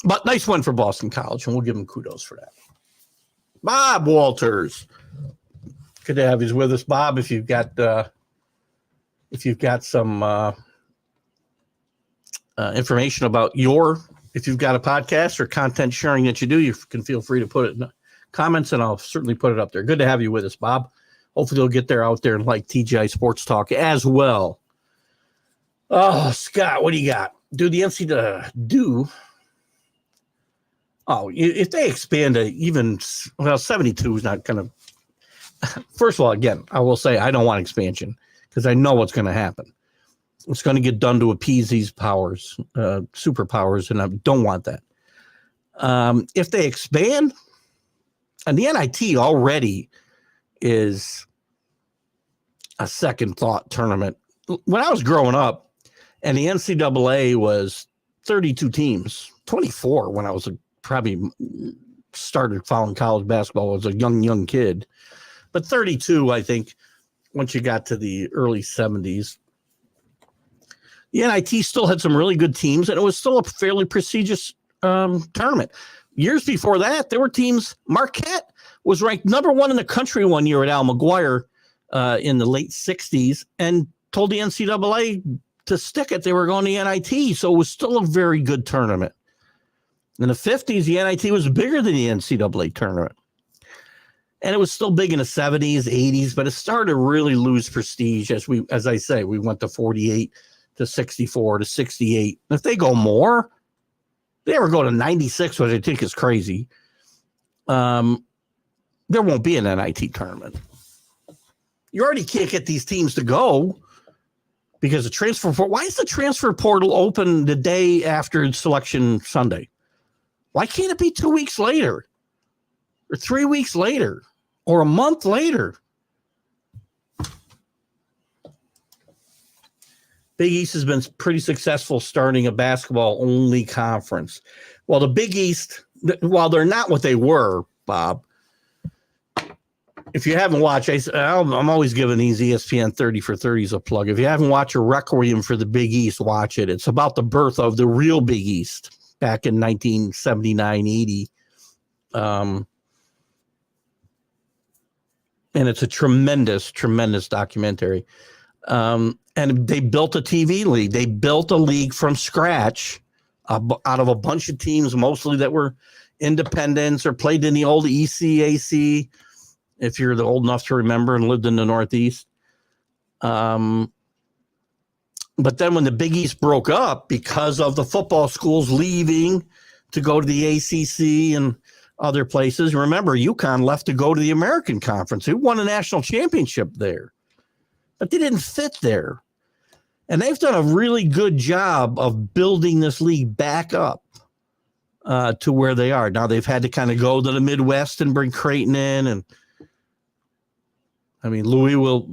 But nice win for Boston College, and we'll give them kudos for that. Bob Walters, good to have you with us, Bob. If you've got some information about if you've got a podcast or content sharing that you do, you can feel free to put it in the comments, and I'll certainly put it up there. Good to have you with us, Bob. Hopefully they'll get out there and like TGI Sports Talk as well. Oh, Scott, what do you got? Do the NCAA if they expand to even, 72 is not going to. First of all, again, I will say I don't want expansion because I know what's going to happen. It's going to get done to appease these powers, superpowers, and I don't want that. If they expand, and the NIT already is a second thought tournament. When I was growing up, and the NCAA was 32 teams, 24 when I was probably started following college basketball as a young kid, but 32, I think, once you got to the early 70s. The NIT still had some really good teams, and it was still a fairly prestigious tournament. Years before that, there were teams. Marquette was ranked number 1 in the country one year at Al McGuire in the late 60s, and told the NCAA to stick it. They were going to NIT, so it was still a very good tournament. In the 50s, the NIT was bigger than the NCAA tournament. And it was still big in the 70s, 80s, but it started to really lose prestige as I say, we went to 48 to 64 to 68. If they go more, they ever go to 96, which I think is crazy, there won't be an NIT tournament. You already can't get these teams to go because the transfer portal. Why is the transfer portal open the day after Selection Sunday? Why can't it be 2 weeks later or 3 weeks later or a month later? Big East has been pretty successful starting a basketball-only conference. Well, the Big East, while they're not what they were, Bob, if you haven't watched, I'm always giving these ESPN 30 for 30s a plug. If you haven't watched a Requiem for the Big East, watch it. It's about the birth of the real Big East back in 1979, 80. And it's a tremendous, tremendous documentary. And they built a TV league. They built a league from scratch out of a bunch of teams, mostly that were independents or played in the old ECAC, if you're old enough to remember and lived in the Northeast. But then when the Big East broke up because of the football schools leaving to go to the ACC and other places, remember, UConn left to go to the American Conference. Who won a national championship there? But they didn't fit there. And they've done a really good job of building this league back up to where they are. Now they've had to kind of go to the Midwest and bring Creighton in. And I mean, Louisville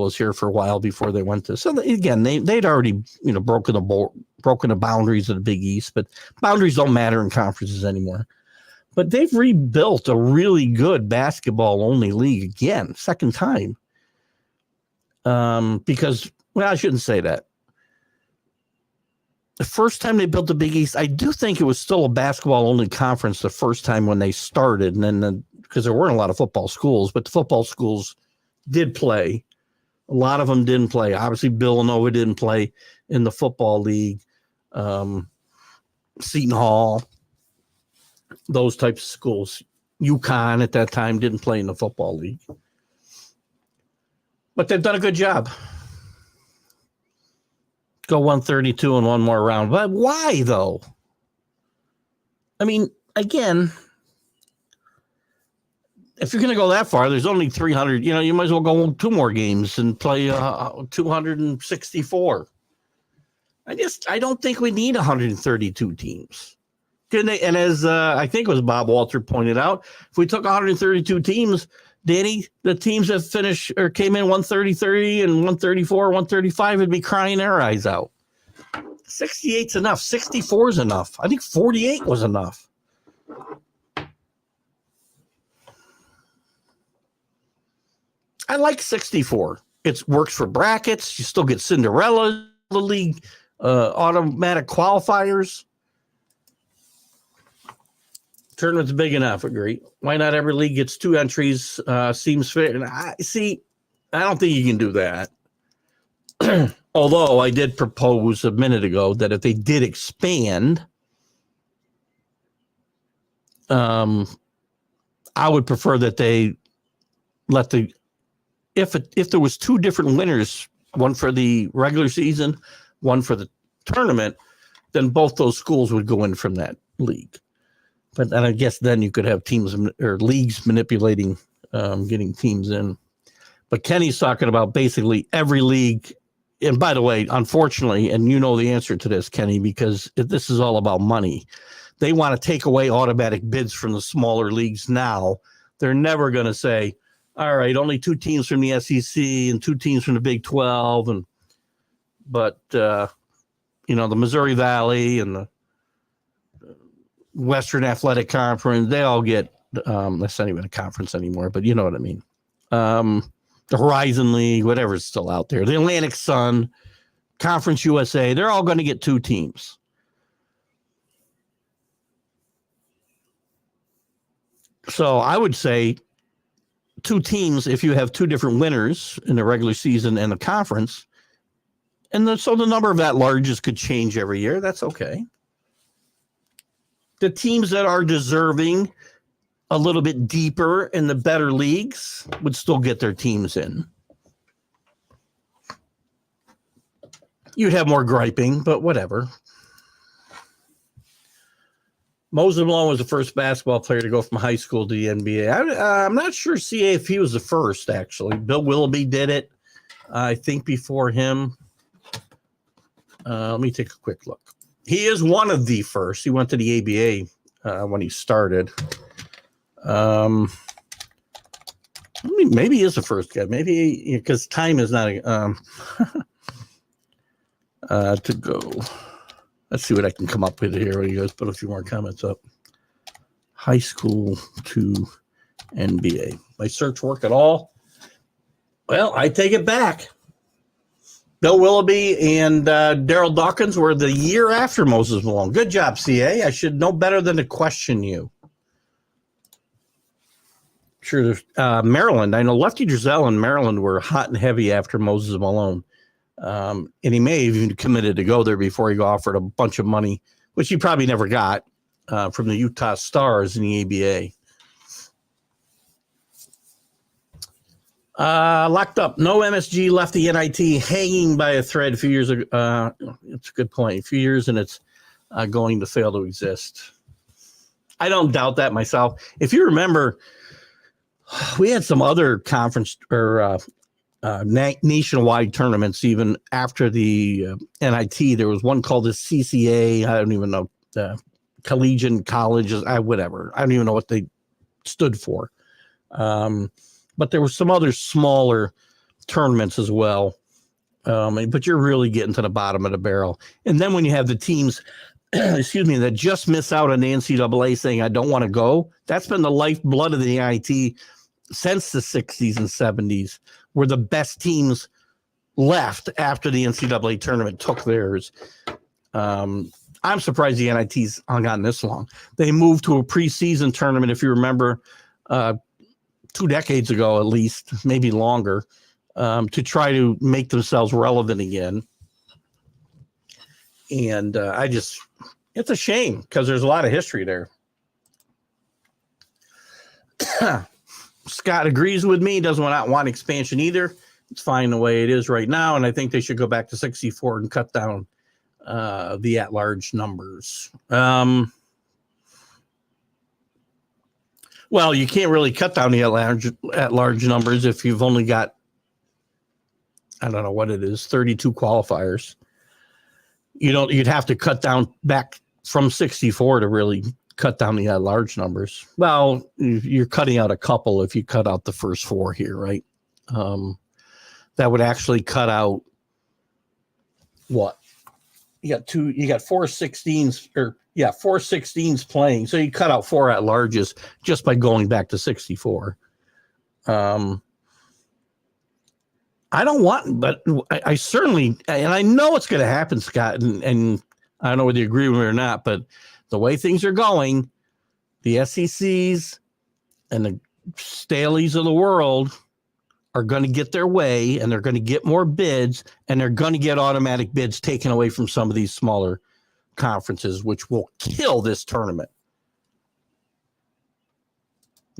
was here for a while before they went to. So again, they'd already, broken the boundaries of the Big East, but boundaries don't matter in conferences anymore. But they've rebuilt a really good basketball only league again, second time. Because, I shouldn't say that. The first time they built the Big East, I do think it was still a basketball-only conference the first time when they started, and then because there weren't a lot of football schools, but the football schools did play. A lot of them didn't play. Obviously, Villanova didn't play in the football league. Seton Hall, those types of schools. UConn at that time didn't play in the football league. But they've done a good job. Go 132 in one more round. But why, though? I mean, again, if you're going to go that far, there's only 300. You might as well go 2 more games and play 264. I don't think we need 132 teams. And as I think it was Bob Walter pointed out, if we took 132 teams, Danny, the teams that finished or came in 133 and 134, 135 would be crying their eyes out. 68's enough. 64 is enough. I think 48 was enough. I like 64. It works for brackets. You still get Cinderella League, automatic qualifiers. Tournament's big enough, agree. Why not every league gets 2 entries? Seems fair. And I don't think you can do that. Although I did propose a minute ago that if they did expand, I would prefer that they let if there was 2 different winners, one for the regular season, one for the tournament, then both those schools would go in from that league. But I guess then you could have teams or leagues manipulating, getting teams in. But Kenny's talking about basically every league. And by the way, unfortunately, and you know the answer to this, Kenny, because this is all about money. They want to take away automatic bids from the smaller leagues now. They're never going to say, all right, only 2 teams from the SEC and 2 teams from the Big 12. But the Missouri Valley and the Western Athletic Conference, they all get, that's not even a conference anymore, but you know what I mean. The Horizon League, whatever's still out there, the Atlantic Sun, Conference USA, they're all going to get 2 teams. So I would say two teams if you have two different winners in the regular season and the conference. And so the number of at-larges could change every year. That's okay. The teams that are deserving a little bit deeper in the better leagues would still get their teams in. You'd have more griping, but whatever. Moses Malone was the first basketball player to go from high school to the NBA. I'm not sure, CA, if he was the first, actually. Bill Willoughby did it, I think, before him. Let me take a quick look. He is one of the first. He went to the ABA when he started. Maybe he is the first guy. Maybe because time is not to go. Let's see what I can come up with here. You guys put a few more comments up. High school to NBA. My search work at all? Well, I take it back. Bill Willoughby and Daryl Dawkins were the year after Moses Malone. Good job, CA. I should know better than to question you. Sure, Maryland. I know Lefty Driesell and Maryland were hot and heavy after Moses Malone. And he may have even committed to go there before he got offered a bunch of money, which he probably never got from the Utah Stars in the ABA. Locked up. No MSG left the NIT hanging by a thread a few years ago. It's a good point. A few years and it's going to fail to exist. I don't doubt that myself. If you remember, we had some other conference or nationwide tournaments even after the NIT. There was one called the CCA. I don't even know. Collegiate colleges. Whatever. I don't even know what they stood for. But there were some other smaller tournaments as well. But you're really getting to the bottom of the barrel. And then when you have the teams, that just miss out on the NCAA saying, I don't want to go, that's been the lifeblood of the NIT since the 60s and 70s, where the best teams left after the NCAA tournament took theirs. I'm surprised the NIT's hung on this long. They moved to a preseason tournament, if you remember, 2 decades ago, at least, maybe longer, to try to make themselves relevant again. And it's a shame because there's a lot of history there. Scott agrees with me, doesn't want expansion either. It's fine the way it is right now. And I think they should go back to 64 and cut down the at-large numbers. Well, you can't really cut down the at-large numbers if you've only got, I don't know what it is, 32 qualifiers. You'd have to cut down back from 64 to really cut down the at-large numbers. Well, you're cutting out a couple if you cut out the first 4 here, right? That would actually cut out what? You got 4 16s, or 4 16s playing. So you cut out 4 at-larges just by going back to 64. I don't want, but I certainly, and I know it's going to happen, Scott, and I don't know whether you agree with me or not, but the way things are going, the SECs and the Staleys of the world are going to get their way, and they're going to get more bids, and they're going to get automatic bids taken away from some of these smaller conferences, which will kill this tournament.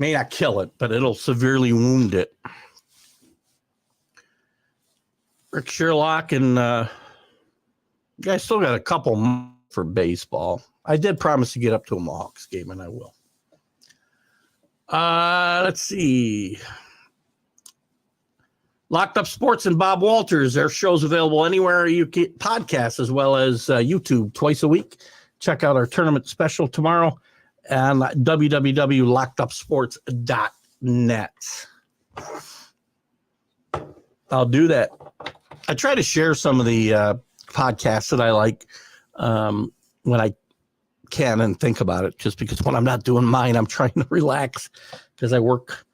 May not kill it, but it'll severely wound it. Rick Sherlock and you guys still got a couple for baseball. I did promise to get up to a Hawks game, and I will. Let's see. Locked Up Sports and Bob Walters. Their show's available anywhere you get podcasts, as well as YouTube twice a week. Check out our tournament special tomorrow and www.lockedupsports.net. I'll do that. I try to share some of the podcasts that I like when I can and think about it, just because when I'm not doing mine, I'm trying to relax because I work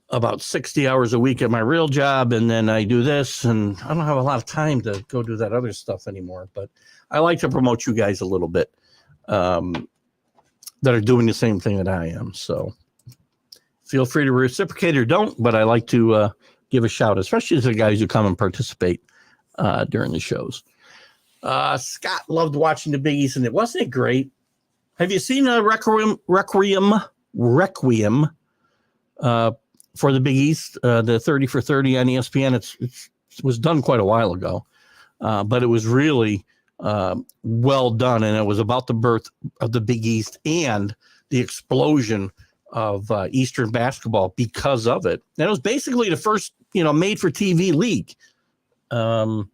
about 60 hours a week at my real job, and then I do this, and I don't have a lot of time to go do that other stuff anymore. But I like to promote you guys a little bit that are doing the same thing that I am. So feel free to reciprocate or don't, but I like to give a shout, especially to the guys who come and participate during the shows. Scott loved watching the Big East, and wasn't it great? Have you seen Requiem for the Big East, the 30 for 30 on ESPN? It was done quite a while ago, but it was really well done, and it was about the birth of the Big East and the explosion of Eastern basketball because of it. And it was basically the first, made-for-TV league. And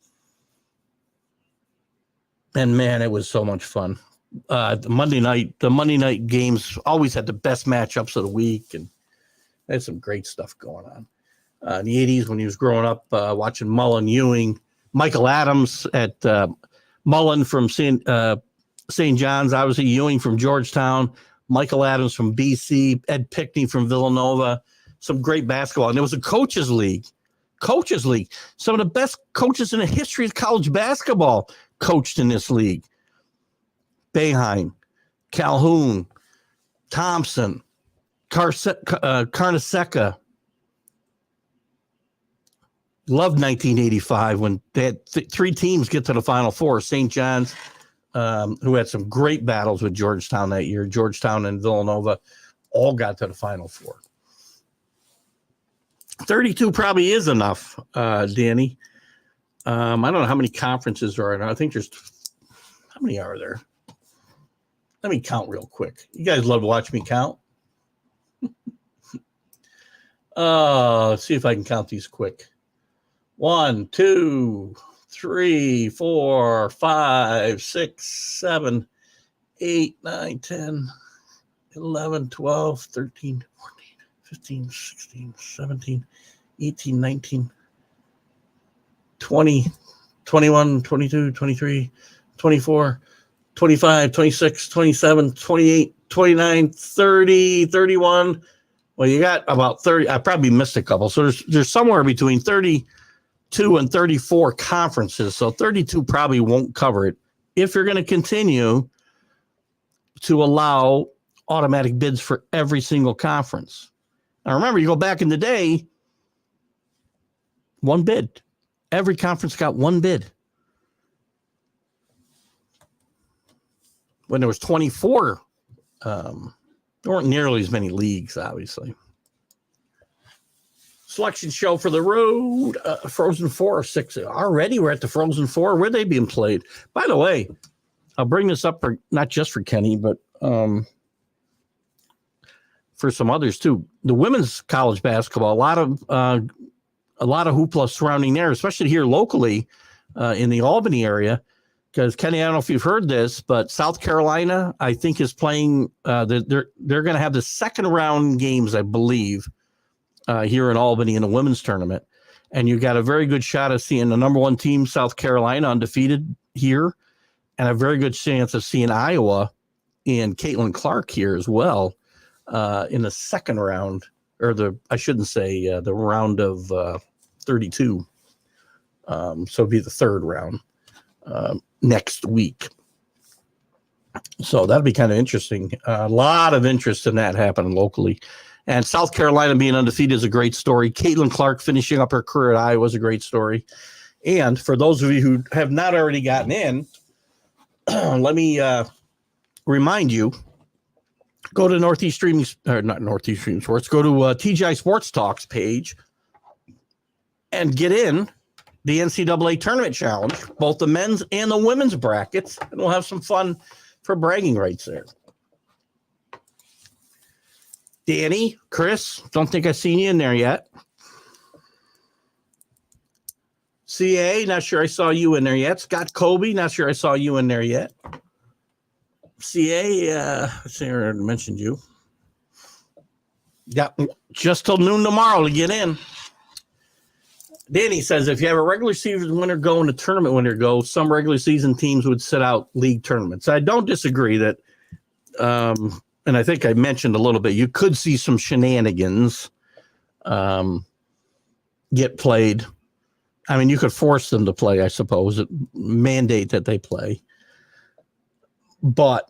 man, it was so much fun. The Monday night games always had the best matchups of the week, and had some great stuff going on. In the 80s, when he was growing up, watching Mullen, Ewing, Michael Adams at Mullen from St. John's, obviously Ewing from Georgetown, Michael Adams from BC, Ed Pickney from Villanova, some great basketball. And it was a coaches league. Some of the best coaches in the history of college basketball coached in this league. Boeheim, Calhoun, Thompson, Carnesecca. Loved 1985 when they had three teams get to the Final Four. St. John's, who had some great battles with Georgetown that year. Georgetown and Villanova all got to the Final Four. 32 probably is enough, Danny. I don't know how many conferences there are. I think how many are there? Let me count real quick. You guys love to watch me count. Let's see if I can count these quick. 1, 2, 3, 4, 5, 6, 7, 8, 9, 10, 11, 12, 13, 14, 15, 16, 17, 18, 19, 20, 21, 22, 23, 24, 25, 26, 27, 28, 29, 30, 31. Well, you got about 30. I probably missed a couple. So there's somewhere between 32 and 34 conferences. So 32 probably won't cover it if you're going to continue to allow automatic bids for every single conference. Now, remember, you go back in the day, one bid. Every conference got one bid. When there was 24, there weren't nearly as many leagues, obviously. Selection show for the road, Frozen Four, 6. Already we're at the Frozen Four. Where are they being played? By the way, I'll bring this up for not just for Kenny, but for some others too. The women's college basketball, a lot of hoopla surrounding there, especially here locally in the Albany area. Because Kenny, I don't know if you've heard this, but South Carolina, I think, is playing. They're going to have the second round games, I believe, here in Albany in the women's tournament, and you got a very good shot of seeing the number one team, South Carolina, undefeated here, and a very good chance of seeing Iowa and Caitlin Clark here as well in the second round, or the round of 32. So it'd be the third round. Next week. So that'll be kind of interesting. A lot of interest in that happening locally. And South Carolina being undefeated is a great story. Caitlin Clark finishing up her career at Iowa is a great story. And for those of you who have not already gotten in, let me remind you, go to Northeast Streaming, or not Northeast Streaming Sports, go to TGI Sports Talks page and get in the NCAA Tournament Challenge, both the men's and the women's brackets, and we'll have some fun for bragging rights there. Danny, Chris, don't think I've seen you in there yet. CA, not sure I saw you in there yet. Scott Colby, not sure I saw you in there yet. CA, let's see, I mentioned you. Got just till noon tomorrow to get in. Danny says, if you have a regular season winner go and a tournament winner go, some regular season teams would sit out league tournaments. I don't disagree that, and I think I mentioned a little bit, you could see some shenanigans get played. I mean, you could force them to play, I suppose, mandate that they play. But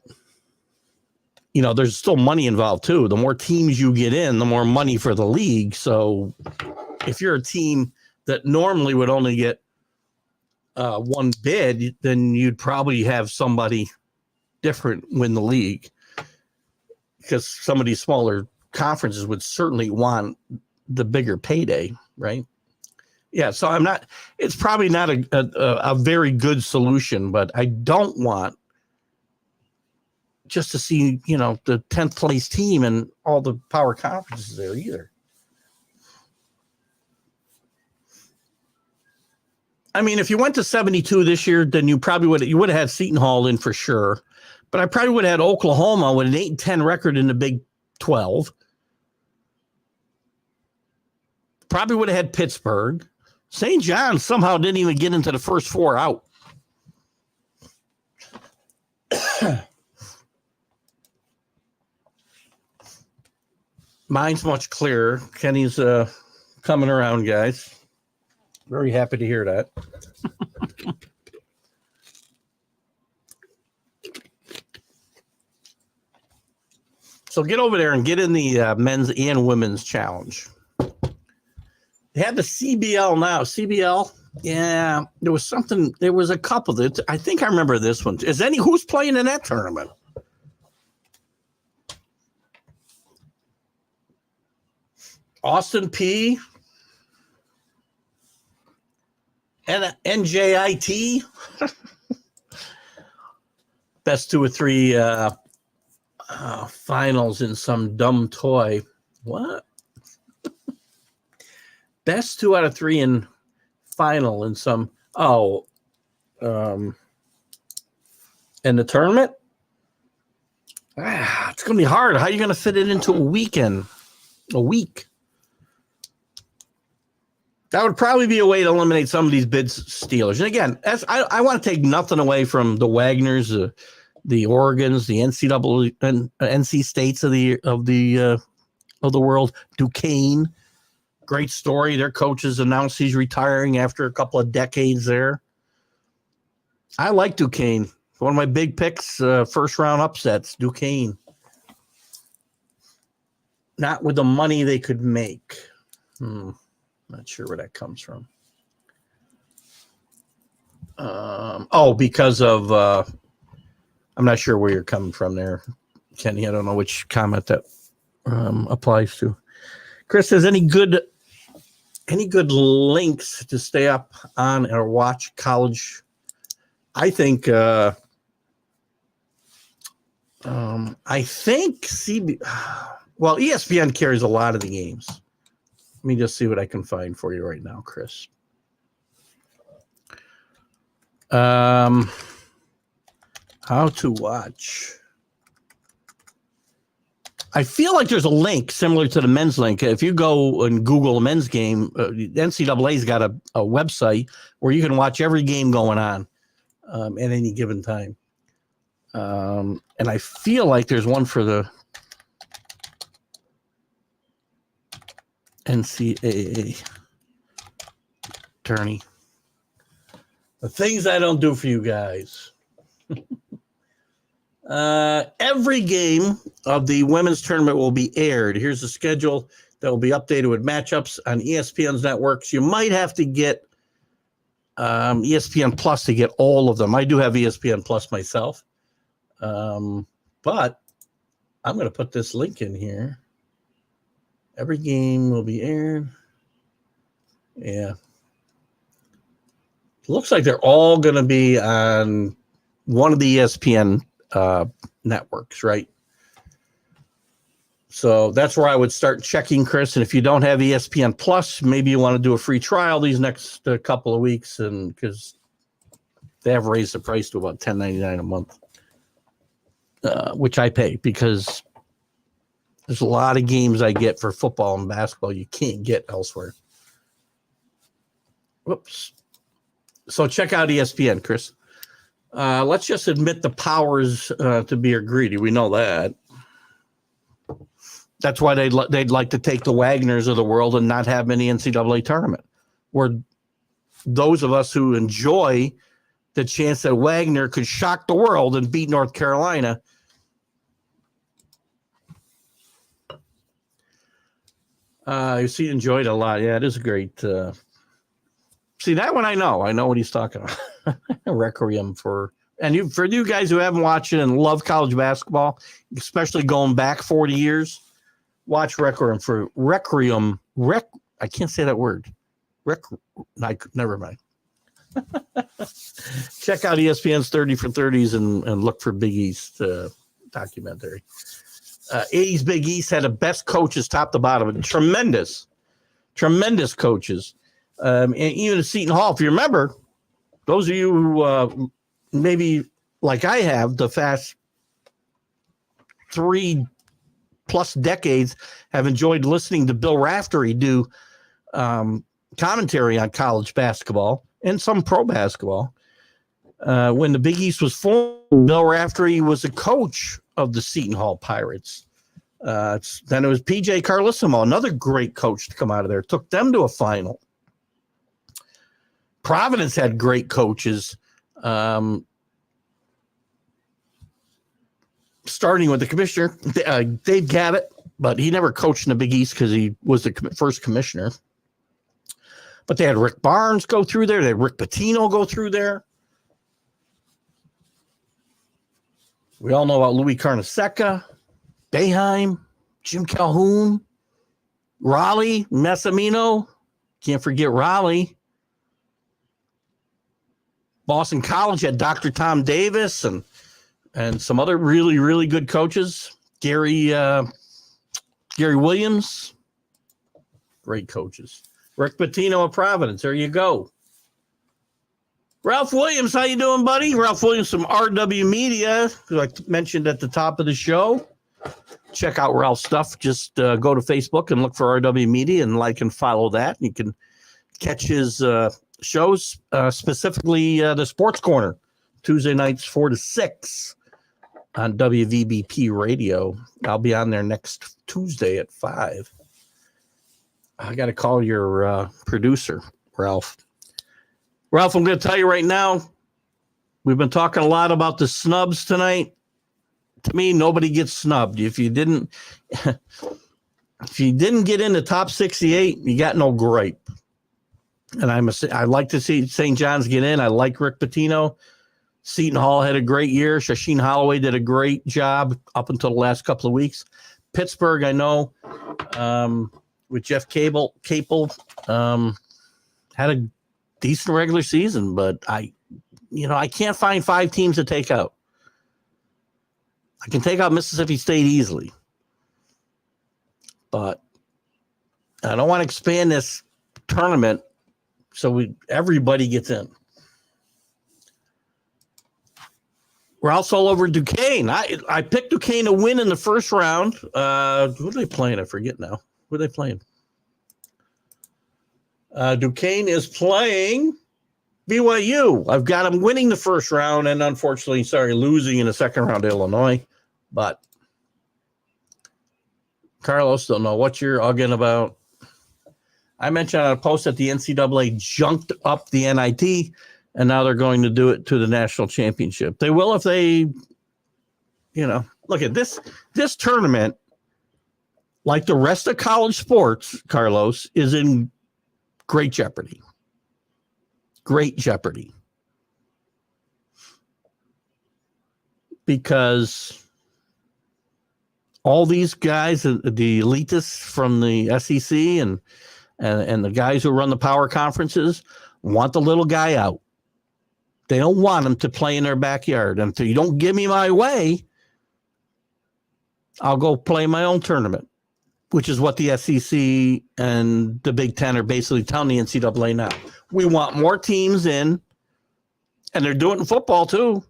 there's still money involved too. The more teams you get in, the more money for the league. So if you're a team that normally would only get one bid, then you'd probably have somebody different win the league, because some of these smaller conferences would certainly want the bigger payday, right? Yeah, so it's probably not a very good solution, but I don't want just to see, the 10th place team and all the power conferences there either. I mean, if you went to 72 this year, then you would have had Seton Hall in for sure. But I probably would have had Oklahoma with an 8-10 record in the Big 12. Probably would have had Pittsburgh. St. John's somehow didn't even get into the first four out. Mine's much clearer. Kenny's coming around, guys. Very happy to hear that. So get over there and get in the men's and women's challenge. They have the CBL now. CBL, yeah, there was a couple that I think I remember this one. Who's playing in that tournament? Austin P and NJIT. Best 2 or 3 finals in some dumb toy. What? Best 2 out of 3 in final in some in the tournament. It's gonna be hard. How are you gonna fit it into a week? That would probably be a way to eliminate some of these bid stealers. And again, I want to take nothing away from the Wagners, the Oregons, the NCAA and NC States of the world. Duquesne, great story. Their coaches announced he's retiring after a couple of decades there. I like Duquesne. One of my big picks, first round upsets. Duquesne. Not with the money they could make. Not sure where that comes from. Because of I'm not sure where you're coming from there, Kenny. I don't know which comment that applies to. Chris, has any good links to stay up on or watch college? I think ESPN carries a lot of the games. Let me just see what I can find for you right now, Chris. How to watch. I feel like there's a link similar to the men's link. If you go and Google a men's game, NCAA's got a website where you can watch every game going on at any given time. And I feel like there's one for the NCAA tourney. The things I don't do for you guys. Every game of the women's tournament will be aired. Here's the schedule that will be updated with matchups on ESPN's networks. You might have to get ESPN Plus to get all of them. I do have ESPN Plus myself. But I'm going to put this link in here. Every game will be aired. Yeah. Looks like they're all going to be on one of the ESPN networks, right? So that's where I would start checking, Chris. And if you don't have ESPN Plus, maybe you want to do a free trial these next couple of weeks, and because they have raised the price to about $10.99 a month, which I pay because there's a lot of games I get for football and basketball you can't get elsewhere. Whoops. So check out ESPN, Chris. Let's just admit the powers to be greedy. We know that. That's why they'd like to take the Wagners of the world and not have any NCAA tournament. Where those of us who enjoy the chance that Wagner could shock the world and beat North Carolina, He enjoyed it a lot. Yeah, it is a great. See, that one I know. I know what he's talking about. Requiem for you guys who haven't watched it and love college basketball, especially going back 40 years, watch Requiem. I can't say that word. Never mind. Check out ESPN's 30 for 30s and look for Big East documentary. 80s Big East had the best coaches top to bottom. Tremendous coaches. And even at Seton Hall, if you remember, those of you who maybe like I have the past 3+ decades have enjoyed listening to Bill Raftery do commentary on college basketball and some pro basketball. When the Big East was formed, Bill Raftery was a coach of the Seton Hall Pirates. Then it was P.J. Carlissimo, another great coach to come out of there, took them to a final. Providence had great coaches, starting with the commissioner, Dave Gavitt, but he never coached in the Big East because he was the first commissioner. But they had Rick Barnes go through there. They had Rick Pitino go through there. We all know about Louis Carnesecca, Boeheim, Jim Calhoun, Raleigh, Massimino. Can't forget Raleigh. Boston College had Dr. Tom Davis and some other really, really good coaches. Gary Williams. Great coaches. Rick Pitino of Providence. There you go. Ralph Williams, how you doing, buddy? Ralph Williams from RW Media, who I mentioned at the top of the show. Check out Ralph's stuff. Just go to Facebook and look for RW Media and like and follow that. You can catch his shows, specifically the Sports Corner, Tuesday nights 4 to 6 on WVBP Radio. I'll be on there next Tuesday at 5. I got to call your producer, Ralph. Ralph, I'm going to tell you right now, we've been talking a lot about the snubs tonight. To me, nobody gets snubbed. If you didn't get in the top 68, you got no gripe. And I like to see St. John's get in. I like Rick Pitino. Seton Hall had a great year. Shasheen Holloway did a great job up until the last couple of weeks. Pittsburgh, I know, with Jeff Capel, had a decent regular season, but I can't find 5 teams to take out. I can take out Mississippi State easily, but I don't want to expand this tournament so everybody gets in. We're also all over Duquesne. I picked Duquesne to win in the first round. Who are they playing? I forget now. Who are they playing? Duquesne is playing BYU. I've got them winning the first round and unfortunately, losing in the second round to Illinois. But Carlos, don't know what you're arguing about. I mentioned on a post that the NCAA junked up the NIT, and now they're going to do it to the national championship. They will if they, look at this tournament, like the rest of college sports, Carlos, is in great jeopardy. Great jeopardy. Because all these guys, the elitists from the SEC and the guys who run the power conferences want the little guy out. They don't want him to play in their backyard. And if you don't give me my way, I'll go play my own tournament, which is what the SEC and the Big Ten are basically telling the NCAA now. We want more teams in, and they're doing it in football too.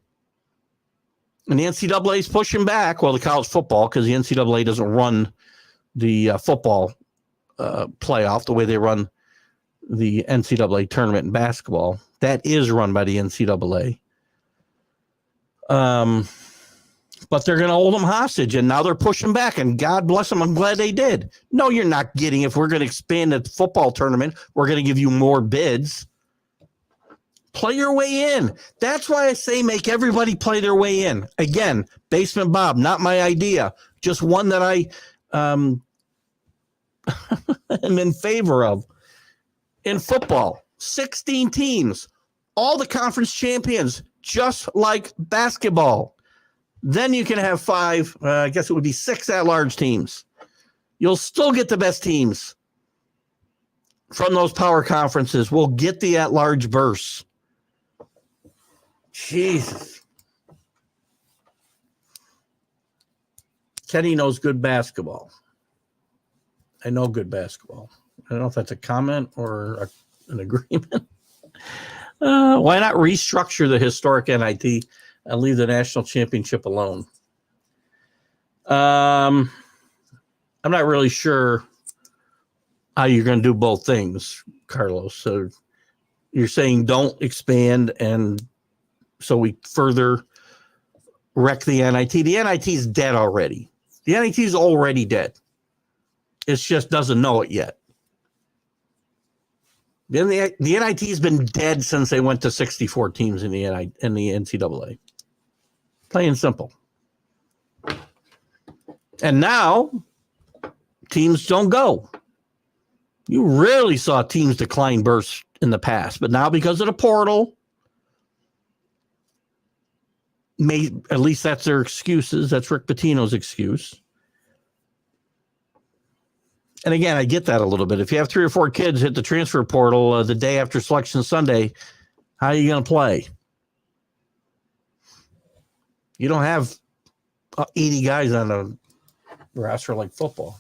And the NCAA is pushing back. Well, the college football, because the NCAA doesn't run the football playoff the way they run the NCAA tournament in basketball. That is run by the NCAA. But they're going to hold them hostage, and now they're pushing back, and God bless them. I'm glad they did. No, you're not getting. If we're going to expand the football tournament, we're going to give you more bids. Play your way in. That's why I say make everybody play their way in. Again, Basement Bob, not my idea, just one that I am in favor of. In football, 16 teams, all the conference champions, just like basketball. Then you can have 5, I guess it would be 6 at-large teams. You'll still get the best teams from those power conferences. We'll get the at-large bursts. Jesus. Kenny knows good basketball. I know good basketball. I don't know if that's a comment or an agreement. Why not restructure the historic NIT and leave the national championship alone? I'm not really sure how you're going to do both things, Carlos. So you're saying don't expand, and so we further wreck the NIT. The NIT is dead already. The NIT is already dead. It just doesn't know it yet. Then the NIT has been dead since they went to 64 teams in the NCAA. Plain and simple. And now teams don't go. You rarely saw teams decline bursts in the past, but now because of the portal, at least that's their excuses. That's Rick Pitino's excuse. And again, I get that a little bit. If you have 3 or 4 kids hit the transfer portal the day after Selection Sunday, how are you going to play? You don't have 80 guys on a roster like football.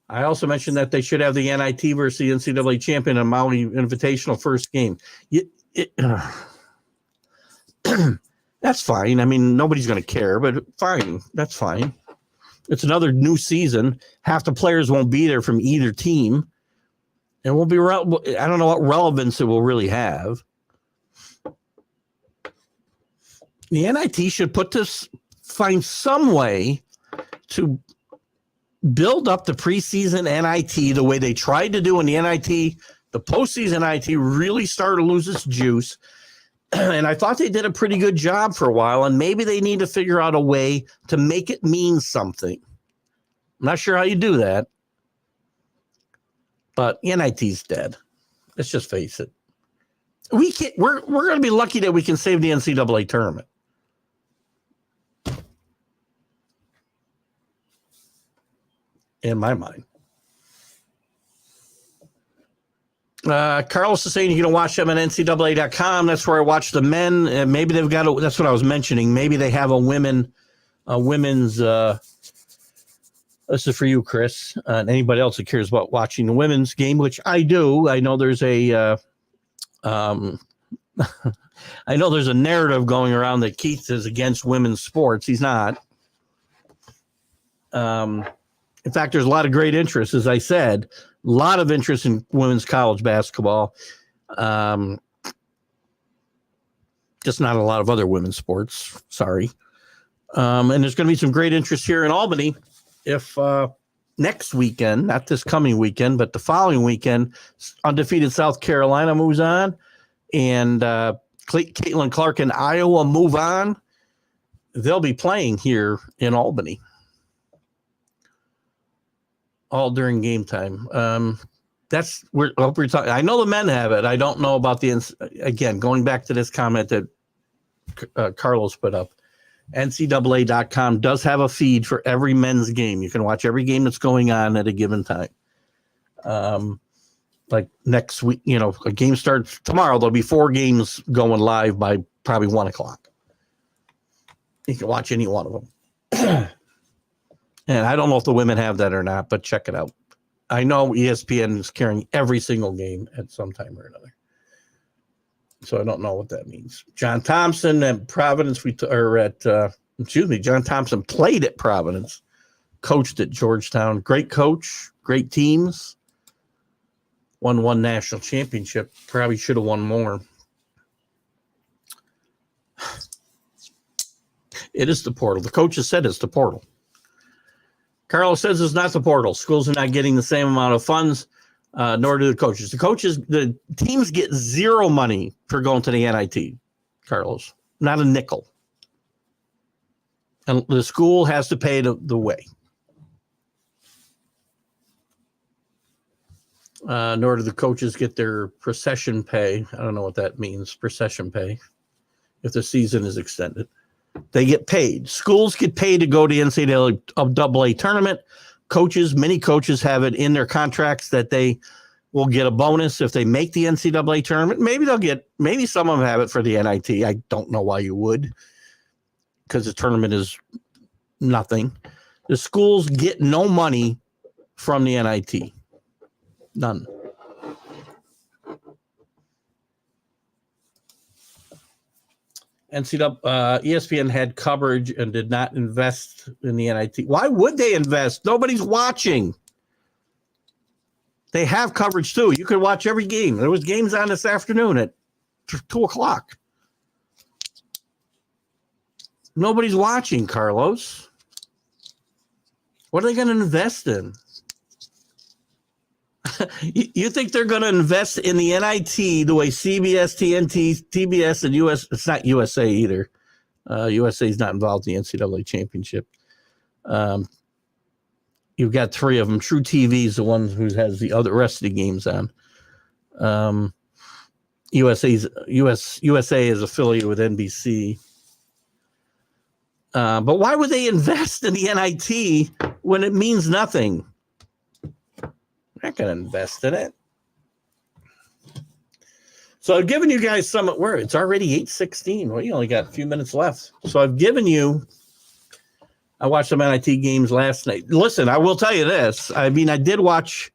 I also mentioned that they should have the NIT versus the NCAA champion in Maui Invitational first game. That's fine. I mean, nobody's going to care, but fine. That's fine. It's another new season. Half the players won't be there from either team. And won't be. I don't know what relevance it will really have. The NIT should find some way to build up the preseason NIT the way they tried to do in the NIT. The postseason NIT really started to lose its juice. And I thought they did a pretty good job for a while, and maybe they need to figure out a way to make it mean something. I'm not sure how you do that, but NIT's dead. Let's just face it. We're going to be lucky that we can save the NCAA tournament. In my mind. Carlos is saying you can watch them at NCAA.com. That's where I watch the men. Maybe they've got that's what I was mentioning. Maybe they have a women's. This is for you, Chris, and anybody else who cares about watching the women's game, which I do. I know there's a I know there's a narrative going around that Keith is against women's sports. He's not. In fact, there's a lot of great interest, as I said, a lot of interest in women's college basketball. Just not a lot of other women's sports. Sorry. And there's going to be some great interest here in Albany if next weekend, not this coming weekend, but the following weekend, undefeated South Carolina moves on and Caitlin Clark and Iowa move on. They'll be playing here in Albany. All during game time. That's we're talking. I know the men have it. I don't know about again, going back to this comment that Carlos put up. NCAA.com does have a feed for every men's game. You can watch every game that's going on at a given time. Like next week, a game starts tomorrow. There'll be 4 games going live by probably 1:00. You can watch any one of them. And I don't know if the women have that or not, but check it out. I know ESPN is carrying every single game at some time or another. So I don't know what that means. John Thompson at Providence, John Thompson played at Providence, coached at Georgetown. Great coach, great teams. Won 1 national championship. Probably should have won more. It is the portal. The coaches said it's the portal. Carlos says it's not the portal. Schools are not getting the same amount of funds, nor do the coaches. The teams get 0 money for going to the NIT, Carlos. Not a nickel. And the school has to pay the way. Nor do the coaches get their procession pay. I don't know what that means, procession pay, if the season is extended. They get paid. Schools get paid to go to the NCAA tournament. Many coaches have it in their contracts that they will get a bonus if they make the NCAA tournament. Maybe some of them have it for the NIT. I don't know why you would, because the tournament is nothing. The schools get no money from the NIT. None. ESPN had coverage and did not invest in the NIT. Why would they invest? Nobody's watching. They have coverage too. You could watch every game. There was games on this afternoon at 2:00. Nobody's watching, Carlos. What are they going to invest in? You think they're going to invest in the NIT the way CBS, TNT, TBS, and US? It's not USA either. USA is not involved in the NCAA championship. You've got three of them. True TV is the one who has the rest of the games on. USA is affiliated with NBC. But why would they invest in the NIT when it means nothing? They're not going to invest in it. So I've given you guys some. Where it's already 8:16. Well, you only got a few minutes left. So I've given you. I watched some NIT games last night. Listen, I will tell you this. I mean, I did watch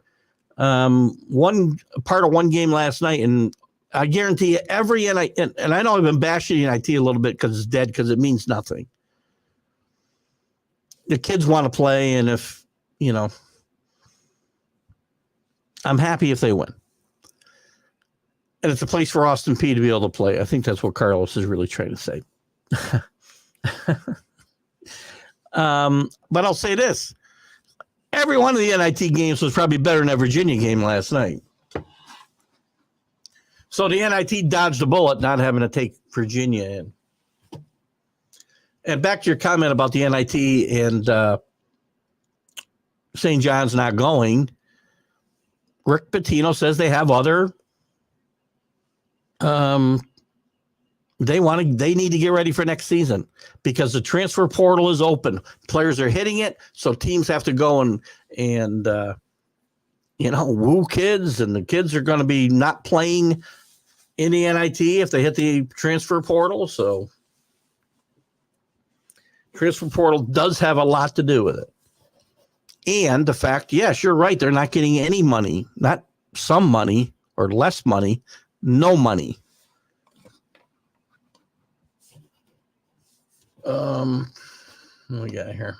one part of one game last night, and I guarantee you every NIT. And I know I've been bashing NIT a little bit because it's dead, because it means nothing. The kids want to play, and if I'm happy if they win. And it's a place for Austin Peay to be able to play. I think that's what Carlos is really trying to say. But I'll say this. Every one of the NIT games was probably better than that Virginia game last night. So the NIT dodged a bullet not having to take Virginia in. And back to your comment about the NIT and St. John's not going. Rick Pitino says they have other. They need to get ready for next season because the transfer portal is open. Players are hitting it, so teams have to go and woo kids, and the kids are going to be not playing in the NIT if they hit the transfer portal. So transfer portal does have a lot to do with it. And the fact, yes, you're right, they're not getting any money, not some money or less money, no money. What we got here?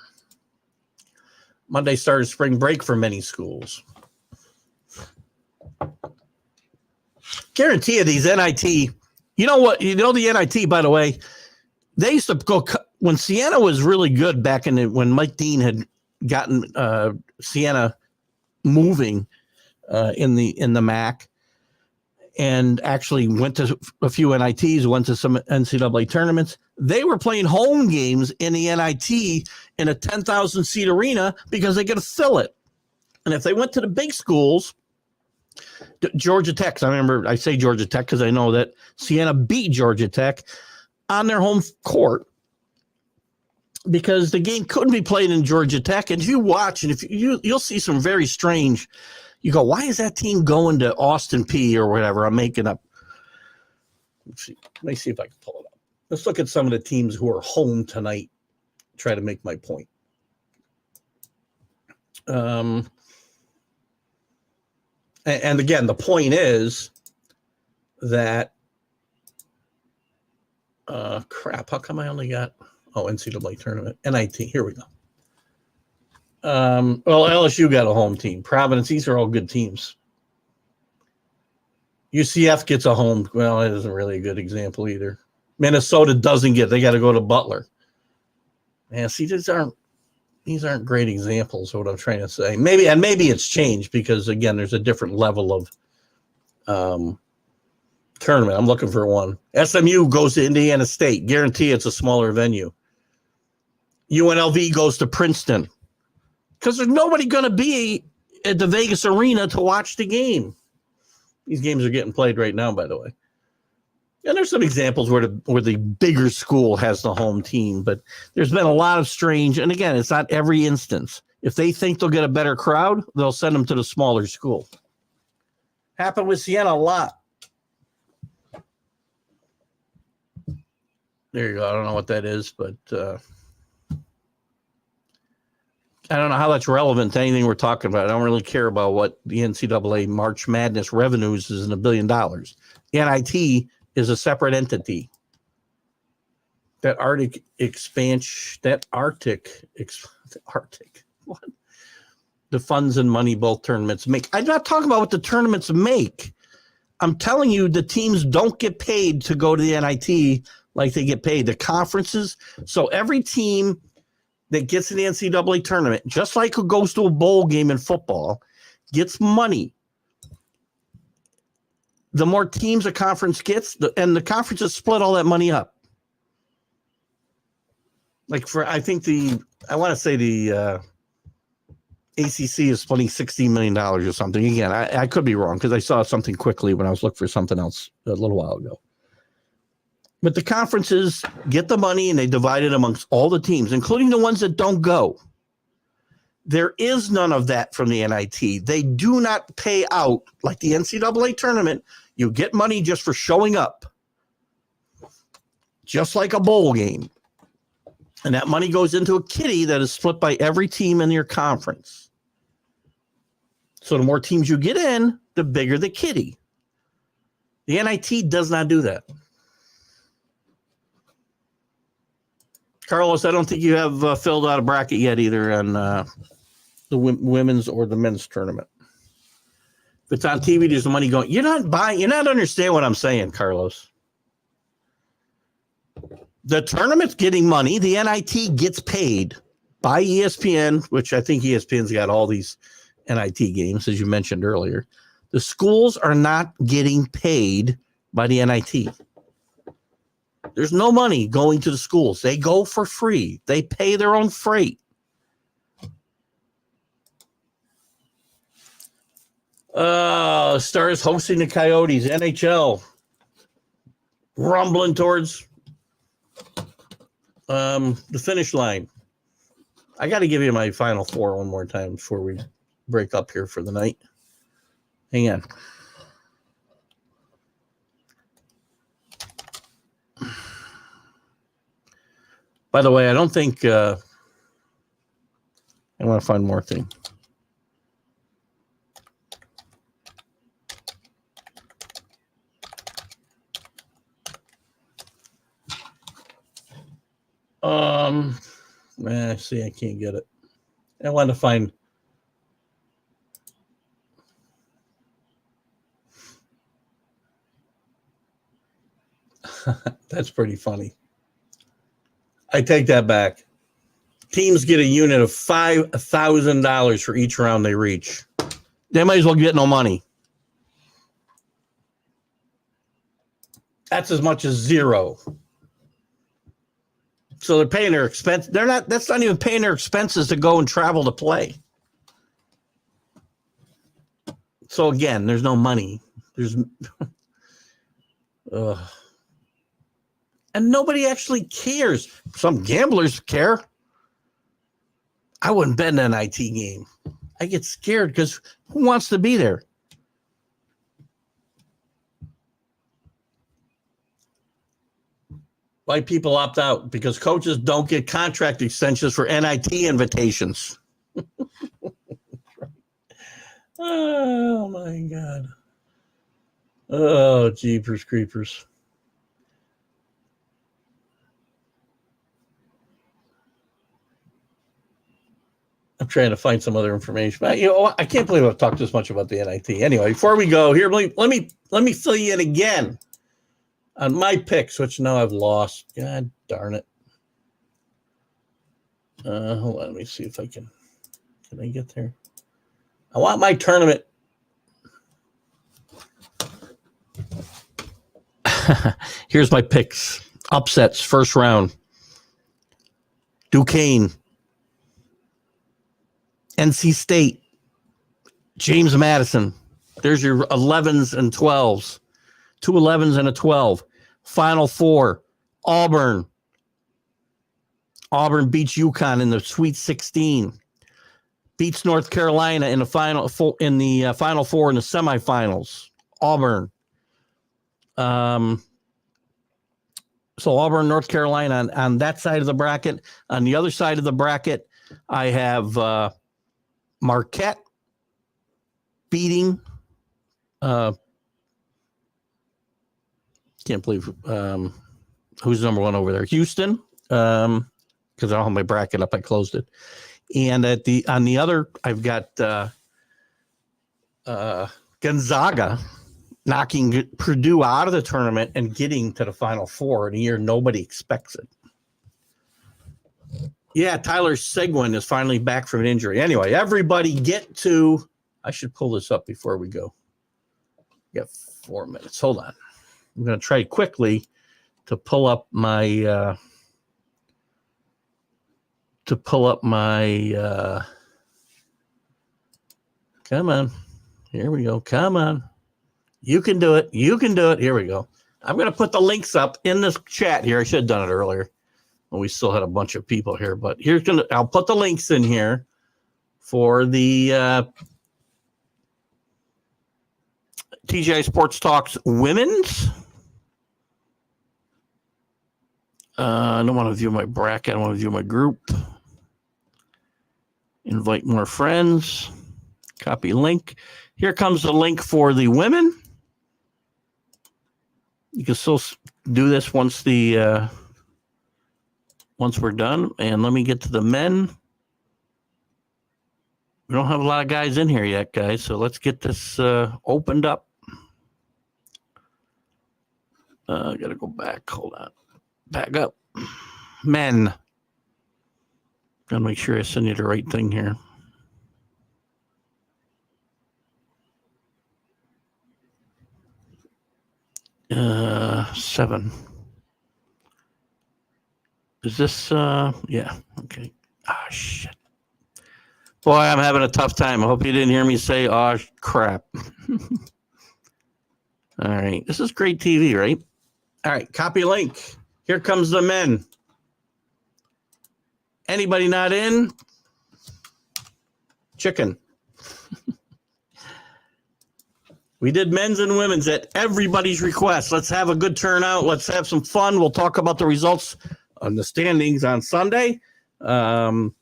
Monday started spring break for many schools. Guarantee you these NIT, the NIT, by the way, they used to go when Siena was really good back when Mike Dean had gotten Siena moving in the MAC, and actually went to a few NITs, went to some NCAA tournaments. They were playing home games in the NIT in a 10,000 seat arena because they could fill it. And if they went to the big schools, Georgia Tech, I say Georgia Tech because I know that Siena beat Georgia Tech on their home court, because the game couldn't be played in Georgia Tech. And if you watch, and you'll see some very strange, you go, why is that team going to Austin Peay or whatever? I'm making up. Let me see if I can pull it up. Let's look at some of the teams who are home tonight. Try to make my point. And again, the point is that, crap, how come I only got, NCAA tournament, NIT, here we go. LSU got a home team. Providence, these are all good teams. UCF gets a home. Well, it isn't really a good example either. Minnesota doesn't get. They got to go to Butler. Man, see, these aren't great examples of what I'm trying to say. Maybe it's changed because, again, there's a different level of tournament. I'm looking for one. SMU goes to Indiana State. Guarantee it's a smaller venue. UNLV goes to Princeton because there's nobody going to be at the Vegas Arena to watch the game. These games are getting played right now, by the way. And there's some examples where the bigger school has the home team, but there's been a lot of strange, and again, it's not every instance. If they think they'll get a better crowd, they'll send them to the smaller school. Happened with Siena a lot. There you go. I don't know what that is, but I don't know how that's relevant to anything we're talking about. I don't really care about what the NCAA March Madness revenues is in $1 billion. The NIT is a separate entity. That Arctic expansion, what? The funds and money both tournaments make. I'm not talking about what the tournaments make. I'm telling you the teams don't get paid to go to the NIT like they get paid. The conferences, so every team that gets in the NCAA tournament, just like who goes to a bowl game in football, gets money. The more teams a conference gets, and the conferences split all that money up. Like I want to say the ACC is splitting $16 million or something. Again, I could be wrong because I saw something quickly when I was looking for something else a little while ago. But the conferences get the money and they divide it amongst all the teams, including the ones that don't go. There is none of that from the NIT. They do not pay out like the NCAA tournament. You get money just for showing up, just like a bowl game. And that money goes into a kitty that is split by every team in your conference. So the more teams you get in, the bigger the kitty. The NIT does not do that. Carlos, I don't think you have filled out a bracket yet either on the women's or the men's tournament. If it's on TV, there's money going. You're not understanding what I'm saying, Carlos. The tournament's getting money. The NIT gets paid by ESPN, which I think ESPN's got all these NIT games, as you mentioned earlier. The schools are not getting paid by the NIT. There's no money going to the schools. They go for free. They pay their own freight. Stars hosting the Coyotes. NHL rumbling towards the finish line. I got to give you my final four one more time before we break up here for the night. Hang on. By the way, I don't think I want to find more thing. See, I can't get it. I want to find. That's pretty funny. I take that back. Teams get a unit of $5,000 for each round they reach. They might as well get no money. That's as much as zero. So they're paying their expense. That's not even paying their expenses to go and travel to play. So again, there's no money. And nobody actually cares. Some gamblers care. I wouldn't bet an NIT game. I get scared because who wants to be there? Why people opt out? Because coaches don't get contract extensions for NIT invitations. Oh, my God. Oh, jeepers creepers. I'm trying to find some other information. But, I can't believe I've talked this much about the NIT. Anyway, before we go here, let me fill you in again on my picks, which now I've lost. God darn it. Hold on. Let me see if I can I get there? I want my tournament. Here's my picks. Upsets, first round. Duquesne. NC State. James Madison. There's your 11s and 12s. 2 11s and a 12. Final Four. Auburn. Auburn beats UConn in the Sweet 16. Beats North Carolina in the Final Four in the semifinals. Auburn. So Auburn, North Carolina on that side of the bracket. On the other side of the bracket, I have Marquette beating. Can't believe who's number one over there. Houston, because I don't have my bracket up. I closed it. And on the other, I've got Gonzaga knocking Purdue out of the tournament and getting to the Final Four in a year nobody expects it. Yeah, Tyler Seguin is finally back from an injury. Anyway, everybody get to. I should pull this up before we go. We got 4 minutes. Hold on. I'm going to try quickly to pull up my. Come on. Here we go. Come on. You can do it. You can do it. Here we go. I'm going to put the links up in this chat here. I should have done it earlier. Well, we still had a bunch of people here, but I'll put the links in here for the TGI Sports Talks Women's. I don't want to view my bracket. I want to view my group. Invite more friends. Copy link. Here comes the link for the women. You can still do this once we're done. And let me get to the men. We don't have a lot of guys in here yet, guys. So let's get this opened up. I got to go back. Hold on. Back up. Men. Got to make sure I send you the right thing here. Seven. Is this, yeah, okay. Ah, shit. Boy, I'm having a tough time. I hope you didn't hear me say, oh, crap. All right. This is great TV, right? All right. Copy link. Here comes the men. Anybody not in? Chicken. We did men's and women's at everybody's request. Let's have a good turnout. Let's have some fun. We'll talk about the results on the standings on Sunday and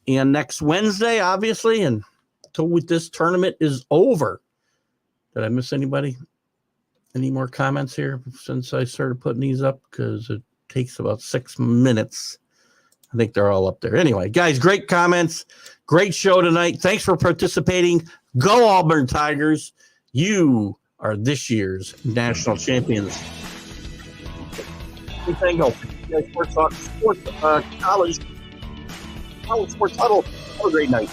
next Wednesday, obviously, and until this tournament is over. Did I miss anybody? Any more comments here since I started putting these up? Because it takes about 6 minutes. I think they're all up there. Anyway, guys, great comments. Great show tonight. Thanks for participating. Go Auburn Tigers. You are this year's national champions. Keith Engle-We, Sports Talk, College Sports Huddle. Have a great night.